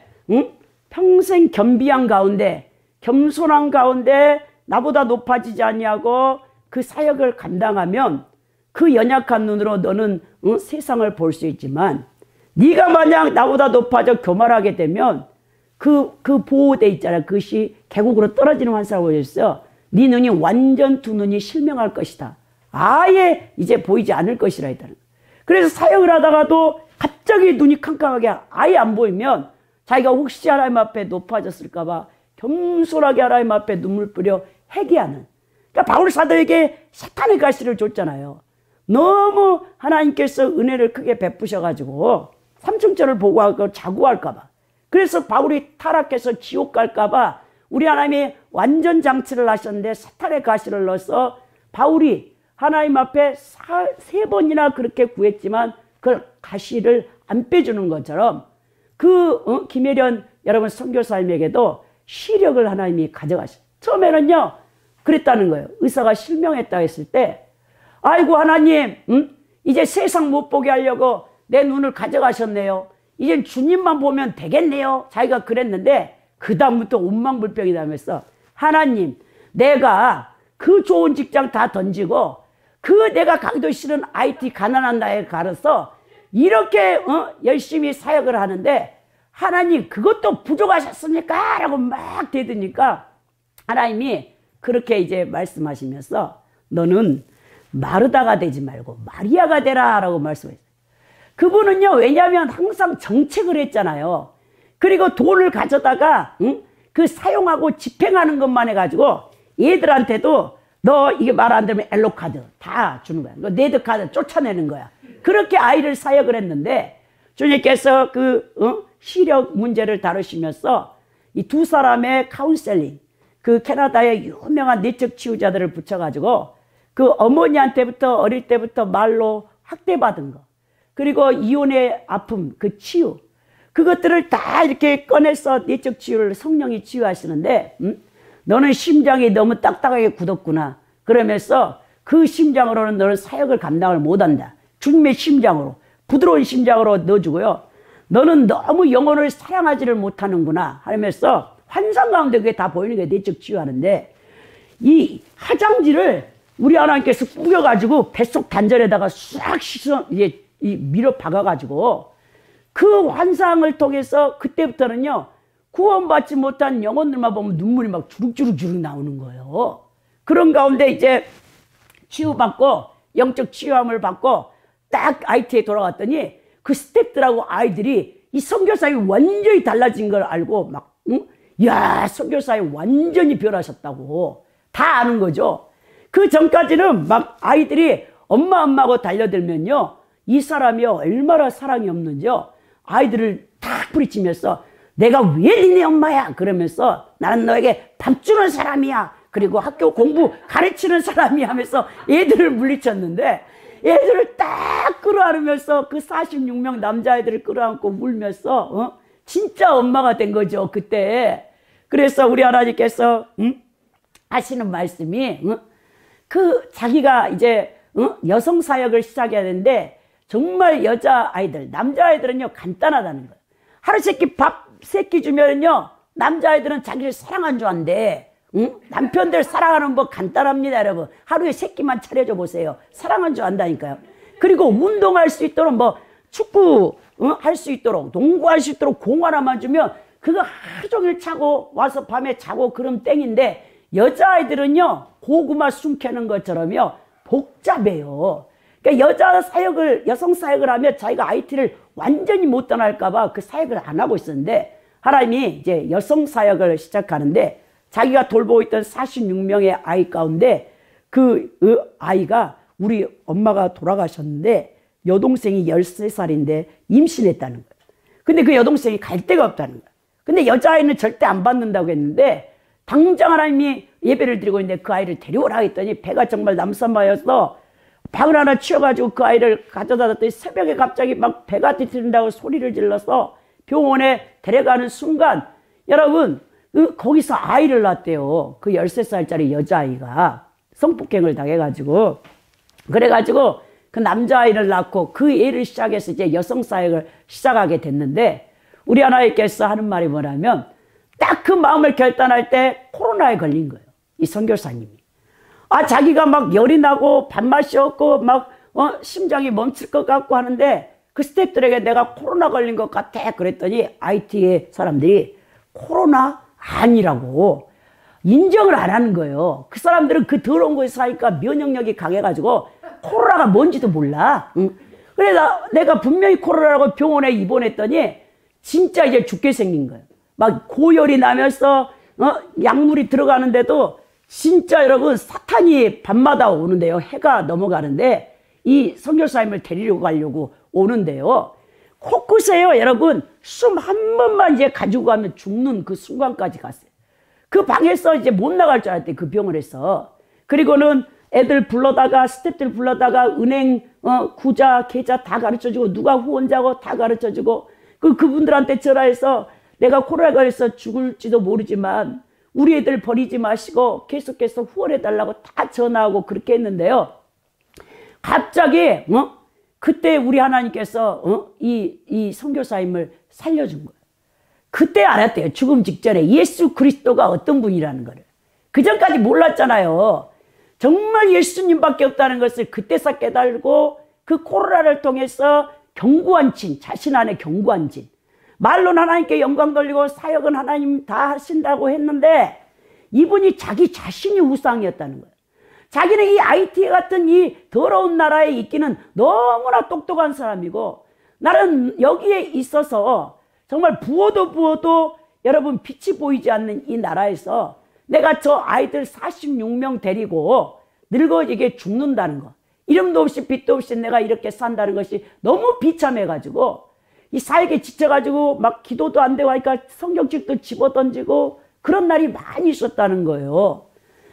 평생 겸비한 가운데 겸손한 가운데 나보다 높아지지 아니하고 그 사역을 감당하면 그 연약한 눈으로 너는 세상을 볼 수 있지만 네가 만약 나보다 높아져 교만하게 되면 그 보호대 있잖아. 그것이 계곡으로 떨어지는 환상을 보여줬어. 네 눈이 완전 두 눈이 실명할 것이다. 아예 이제 보이지 않을 것이라 했다는 거야. 그래서 사역을 하다가도 갑자기 눈이 캄캄하게 아예 안 보이면 자기가 혹시 하나님 앞에 높아졌을까 봐 겸손하게 하나님 앞에 눈물 뿌려 회개하는. 그러니까 바울 사도에게 사탄의 가시를 줬잖아요. 너무 하나님께서 은혜를 크게 베푸셔가지고 삼층절을 보고 자고할까 봐. 그래서 바울이 타락해서 지옥 갈까 봐 우리 하나님이 완전 장치를 하셨는데 사탄의 가시를 넣어서 바울이 하나님 앞에 3번이나 그렇게 구했지만 그 가시를 안 빼주는 것처럼 김혜련 여러분 선교사님에게도 시력을 하나님이 가져가셨어요. 처음에는요 그랬다는 거예요. 의사가 실명했다 했을 때 아이고 하나님 이제 세상 못 보게 하려고 내 눈을 가져가셨네요. 이젠 주님만 보면 되겠네요. 자기가 그랬는데 그 다음부터 온망불평이 나면서 하나님 내가 그 좋은 직장 다 던지고 그 내가 가기도 싫은 IT 가난한 나에 가려서 이렇게 열심히 사역을 하는데 하나님 그것도 부족하셨습니까? 라고 막 대드니까 하나님이 그렇게 이제 말씀하시면서 너는 마르다가 되지 말고 마리아가 되라 라고 말씀하셨어요. 그분은요 왜냐하면 항상 정책을 했잖아요. 그리고 돈을 가져다가 그 사용하고 집행하는 것만 해가지고 얘들한테도 너 이게 말 안 되면 엘로카드 다 주는 거야. 네드카드 쫓아내는 거야. 그렇게 아이를 사역을 했는데 주님께서 시력 문제를 다루시면서 이 두 사람의 카운셀링 그 캐나다의 유명한 내적 치유자들을 붙여가지고 그 어머니한테부터 어릴 때부터 말로 학대받은 거 그리고 이혼의 아픔 그 치유 그것들을 다 이렇게 꺼내서 내적 치유를 성령이 치유하시는데 너는 심장이 너무 딱딱하게 굳었구나. 그러면서 그 심장으로는 너는 사역을 감당을 못한다. 주님의 심장으로, 부드러운 심장으로 넣어주고요. 너는 너무 영혼을 사랑하지를 못하는구나 하면서 환상 가운데 그게 다 보이는 게 내적 치유하는데, 이 화장지를 우리 하나님께서 꾸겨가지고 뱃속 단전에다가 싹 씻어 이제 밀어 박아가지고 그 환상을 통해서 그때부터는요, 구원받지 못한 영혼들만 보면 눈물이 막 주룩주룩 나오는 거예요. 그런 가운데 이제 치유받고 영적 치유함을 받고 딱 IT에 돌아갔더니 그 스태프들하고 아이들이 이 선교사님이 완전히 달라진 걸 알고 막 야, 선교사님 완전히 변하셨다고 다 아는 거죠. 그 전까지는 막 아이들이 엄마하고 달려들면요, 이 사람이 얼마나 사랑이 없는지요, 아이들을 딱 부리치면서 내가 왜 니네 엄마야 그러면서 나는 너에게 밥 주는 사람이야, 그리고 학교 공부 가르치는 사람이 하면서 애들을 물리쳤는데, 애들을 딱 끌어안으면서 그 46명 남자애들을 끌어안고 울면서 진짜 엄마가 된 거죠 그때. 그래서 우리 하나님께서 하시는 말씀이 그 자기가 이제 여성 사역을 시작해야 되는데 정말 여자아이들, 남자아이들은요 간단하다는 거예요. 하루 세끼 밥 3끼 주면은요 남자아이들은 자기를 사랑한 줄 안대. 남편들 사랑하는 법 간단합니다 여러분. 하루에 3끼만 차려줘 보세요. 사랑한 줄 안다니까요. 그리고 운동할 수 있도록 뭐 축구 할 수 있도록, 농구할 수 있도록 공 하나만 주면 그거 하루 종일 차고 와서 밤에 자고 그럼 땡인데, 여자아이들은요 고구마 숨 캐는 것처럼요 복잡해요. 그러니까 여성 사역을 하면 자기가 IT를 완전히 못 떠날까봐 그 사역을 안 하고 있었는데, 하나님이 이제 여성 사역을 시작하는데 자기가 돌보고 있던 46명의 아이 가운데 그 아이가 우리 엄마가 돌아가셨는데 여동생이 13살인데 임신했다는 거예요. 근데 그 여동생이 갈 데가 없다는 거예요. 근데 여자아이는 절대 안 받는다고 했는데 당장 하나님이 예배를 드리고 있는데 그 아이를 데려오라 했더니 배가 정말 남산마여서 방을 하나 치워가지고 그 아이를 가져다 놨더니 새벽에 갑자기 막 배가 뒤틀린다고 소리를 질러서 병원에 데려가는 순간, 여러분 거기서 아이를 낳았대요. 그 13살짜리 여자아이가 성폭행을 당해가지고. 그래가지고 그 남자아이를 낳고 그 애를 시작해서 이제 여성사역을 시작하게 됐는데, 우리 하나님께서 하는 말이 뭐냐면 딱 그 마음을 결단할 때 코로나에 걸린 거예요. 이 선교사님이. 자기가 막 열이 나고 밥맛이 없고 막 심장이 멈출 것 같고 하는데 그 스태프들에게 내가 코로나 걸린 것 같아 그랬더니 IT의 사람들이 코로나 아니라고 인정을 안 하는 거예요. 그 사람들은 그 더러운 곳에 사니까 면역력이 강해가지고 코로나가 뭔지도 몰라. 그래서 내가 분명히 코로나라고 병원에 입원했더니 진짜 이제 죽게 생긴 거예요. 막 고열이 나면서 약물이 들어가는데도 진짜 여러분 사탄이 밤마다 오는데요. 해가 넘어가는데 이 선교사님을 데리러 가려고 오는데요. 코끝에요 여러분 숨 한 번만 이제 가지고 가면 죽는 그 순간까지 갔어요. 그 방에서 이제 못 나갈 줄 알았대, 그 병원에서. 그리고는 애들 불러다가 스태프들 불러다가 은행 구자 계좌 다 가르쳐주고 누가 후원자고 다 가르쳐주고 그분들한테 전화해서 내가 코로나 걸려서 죽을지도 모르지만 우리 애들 버리지 마시고 계속해서 후원해달라고 다 전화하고 그렇게 했는데요. 갑자기 그때 우리 하나님께서 이 선교사님을 살려준 거예요. 그때 알았대요. 죽음 직전에 예수 그리스도가 어떤 분이라는 거를. 그 전까지 몰랐잖아요. 정말 예수님밖에 없다는 것을 그때서 깨달고 그 코로나를 통해서 견고한 진, 자신 안에 견고한 진. 말로는 하나님께 영광 돌리고 사역은 하나님 다 하신다고 했는데 이분이 자기 자신이 우상이었다는 거예요. 자기는 이 IT 같은 이 더러운 나라에 있기는 너무나 똑똑한 사람이고 나는 여기에 있어서 정말 부어도 여러분 빛이 보이지 않는 이 나라에서 내가 저 아이들 46명 데리고 늙어지게 죽는다는 거, 이름도 없이 빛도 없이 내가 이렇게 산다는 것이 너무 비참해가지고 이 사역에 지쳐가지고 막 기도도 안 되고 하니까 성경책도 집어던지고 그런 날이 많이 있었다는 거예요.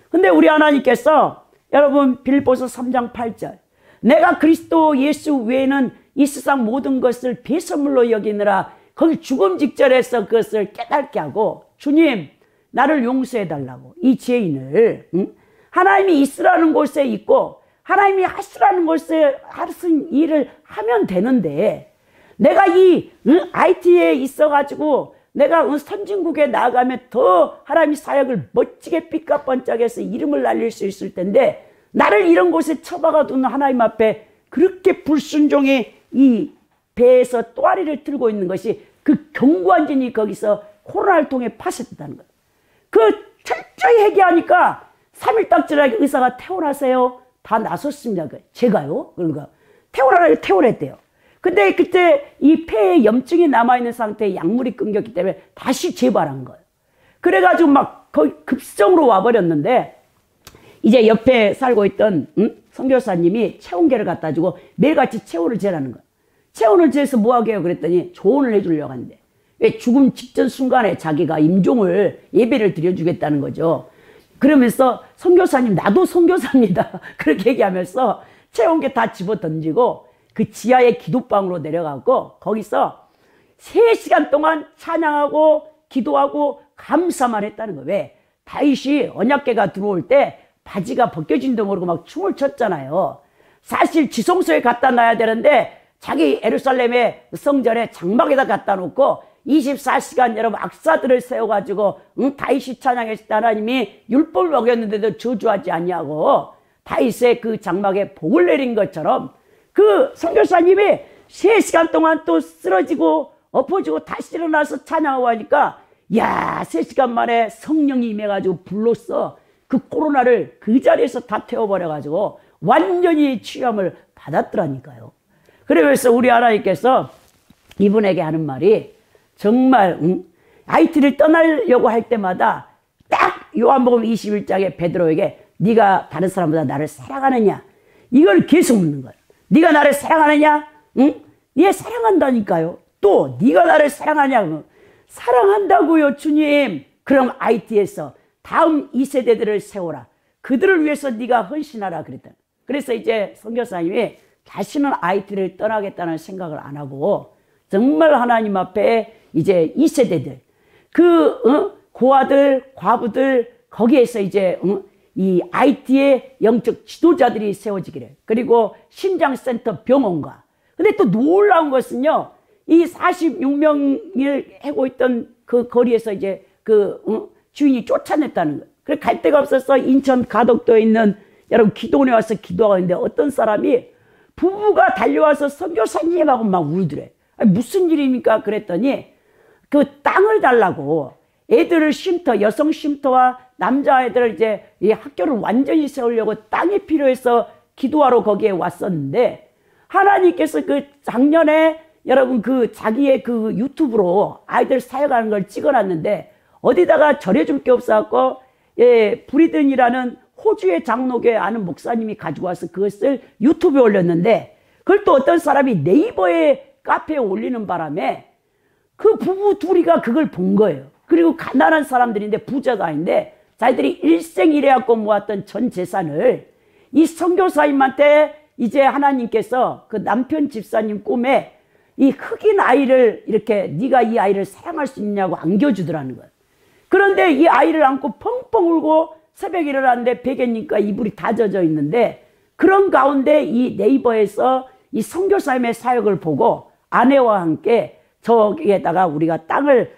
근데 우리 하나님께서 여러분 빌립보서 3장 8절 내가 그리스도 예수 외에는 이 세상 모든 것을 배설물로 여기느라 거기 죽음 직전에서 그것을 깨닫게 하고 주님 나를 용서해 달라고 이 죄인을 하나님이 있으라는 곳에 있고 하나님이 하시라는 곳에 하신 일을 하면 되는데 내가 이 IT에 있어가지고 내가 선진국에 나아가면 더 하나님의 사역을 멋지게 삐까번쩍해서 이름을 날릴 수 있을 텐데 나를 이런 곳에 처박아 두는 하나님 앞에 그렇게 불순종의 이 배에서 또아리를 들고 있는 것이 그 견고한 진이 거기서 코로나를 통해 파쇄됐다는 거예요. 그 철저히 회개하니까 3일딱지하게 의사가 퇴원하세요. 다 나섰습니다. 제가요. 그러니까 퇴원했대요. 근데 그때 이 폐에 염증이 남아있는 상태에 약물이 끊겼기 때문에 다시 재발한 거예요. 그래가지고 막 거의 급성으로 와버렸는데 이제 옆에 살고 있던 선교사님이 체온계를 갖다 주고 매일같이 체온을 재라는 거예요. 체온을 재서 뭐 하게 해요? 그랬더니 조언을 해주려고 하는데 왜 죽음 직전 순간에 자기가 임종을 예배를 드려주겠다는 거죠. 그러면서 선교사님 나도 선교사입니다. 그렇게 얘기하면서 체온계 다 집어 던지고 그 지하의 기도방으로 내려가고 거기서 3시간 동안 찬양하고 기도하고 감사만 했다는 거예요. 왜? 다윗이 언약궤가 들어올 때 바지가 벗겨진도 모르고 막 춤을 췄잖아요. 사실 지성소에 갖다 놔야 되는데 자기 예루살렘의 성전에 장막에다 갖다 놓고 24시간 여러분 악사들을 세워가지고 다윗이 찬양했을 때 하나님이 율법을 어겼는데도 저주하지 않냐고 다윗의 그 장막에 복을 내린 것처럼 그 선교사님이 3시간 동안 또 쓰러지고 엎어지고 다시 일어나서 찬양하고 하니까 야 3시간 만에 성령이 임해가지고 불로써 그 코로나를 그 자리에서 다 태워버려가지고 완전히 치유함을 받았더라니까요. 그래서 우리 하나님께서 이분에게 하는 말이 정말 IT를 떠나려고 할 때마다 딱 요한복음 21장에 베드로에게 네가 다른 사람보다 나를 사랑하느냐 이걸 계속 묻는 거예요. 네가 나를 사랑하느냐? 응? 얘 사랑한다니까요. 또 네가 나를 사랑하냐고. 사랑한다고요 주님. 그럼 IT에서 다음 2세대들을 세워라. 그들을 위해서 네가 헌신하라 그랬다. 그래서 이제 선교사님이 다시는 IT를 떠나겠다는 생각을 안 하고 정말 하나님 앞에 이제 2세대들 고아들 과부들 거기에서 이제 이 IT의 영적 지도자들이 세워지기를 그리고 신장센터 병원과 근데 또 놀라운 것은요 이 46명을 하고 있던 그 거리에서 이제 주인이 쫓아냈다는 거예요. 그래 갈 데가 없어서 인천 가덕도에 있는 여러분 기도원에 와서 기도하고 있는데 어떤 사람이 부부가 달려와서 선교사님하고 막 울더래. 아니, 무슨 일입니까? 그랬더니 그 땅을 달라고 애들을 쉼터 여성 쉼터와 남자애들을 이제 이 학교를 완전히 세우려고 땅이 필요해서 기도하러 거기에 왔었는데 하나님께서 그 작년에 여러분 그 자기의 그 유튜브로 아이들 사역하는 걸 찍어놨는데 어디다가 전해줄 게 없어갖고 브리든이라는 호주의 장로교회 아는 목사님이 가지고 와서 그것을 유튜브에 올렸는데 그걸 또 어떤 사람이 네이버에 카페에 올리는 바람에 그 부부 둘이가 그걸 본 거예요. 그리고 가난한 사람들인데 부자도 아닌데 자기들이 일생 일해갖고 모았던 전 재산을 이 선교사님한테 이제 하나님께서 그 남편 집사님 꿈에 이 흑인 아이를 이렇게 네가 이 아이를 사랑할 수 있냐고 안겨주더라는 거예요. 그런데 이 아이를 안고 펑펑 울고 새벽에 일어났는데 베개니까 이불이 다 젖어 있는데 그런 가운데 이 네이버에서 이 선교사님의 사역을 보고 아내와 함께 저기에다가 우리가 땅을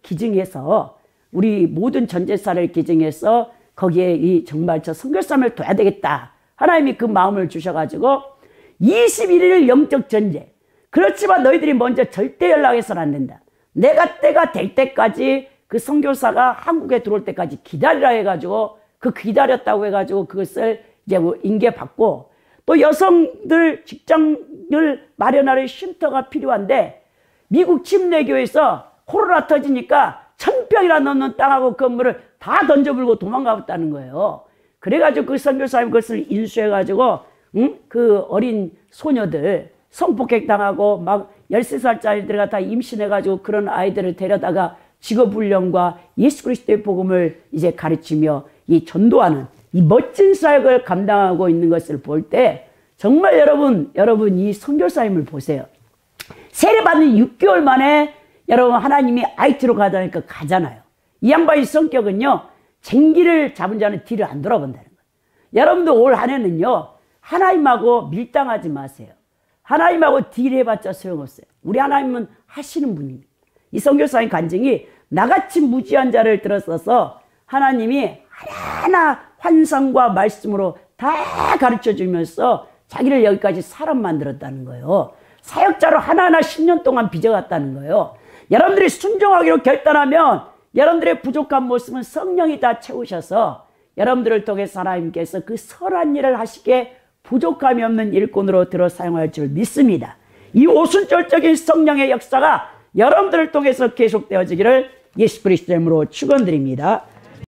기증해서 우리 모든 전재산을 기증해서 거기에 이 정말 저 선교사님을 둬야 되겠다. 하나님이 그 마음을 주셔가지고 21일 영적 전제. 그렇지만 너희들이 먼저 절대 연락해서는 안 된다. 내가 때가 될 때까지 그 선교사가 한국에 들어올 때까지 기다리라 해가지고 그 기다렸다고 해가지고 그것을 이제 뭐 인계받고 또 여성들 직장을 마련할 쉼터가 필요한데 미국 침례교에서 코로나 터지니까 1000평이나 넘는 땅하고 건물을 다 던져불고 도망가봤다는 거예요. 그래가지고 그 선교사님 그것을 인수해가지고 그 어린 소녀들 성폭행 당하고 막 13살짜리들과 다 임신해가지고 그런 아이들을 데려다가 직업훈련과 예수 그리스도의 복음을 이제 가르치며 이 전도하는 이 멋진 사역을 감당하고 있는 것을 볼 때 정말 여러분 이 선교사님을 보세요. 세례받는 6개월 만에 여러분 하나님이 IT로 가자니까 가잖아요. 이 양반의 성격은요. 쟁기를 잡은 자는 뒤를 안 돌아본다는 거예요. 여러분도 올 한 해는요. 하나님하고 밀당하지 마세요. 하나님하고 딜해봤자 소용없어요. 우리 하나님은 하시는 분입니다. 이 선교사의 간증이 나같이 무지한 자를 들어서서 하나님이 하나하나 환상과 말씀으로 다 가르쳐 주면서 자기를 여기까지 사람 만들었다는 거예요. 사역자로 하나하나 10년 동안 빚어갔다는 거예요. 여러분들이 순종하기로 결단하면 여러분들의 부족한 모습은 성령이 다 채우셔서 여러분들을 통해서 하나님께서 그 선한 일을 하시게 부족함이 없는 일꾼으로 들어 사용할 줄 믿습니다. 이 오순절적인 성령의 역사가 여러분들을 통해서 계속되어지기를 예수 그리스도의 이름으로 축원드립니다.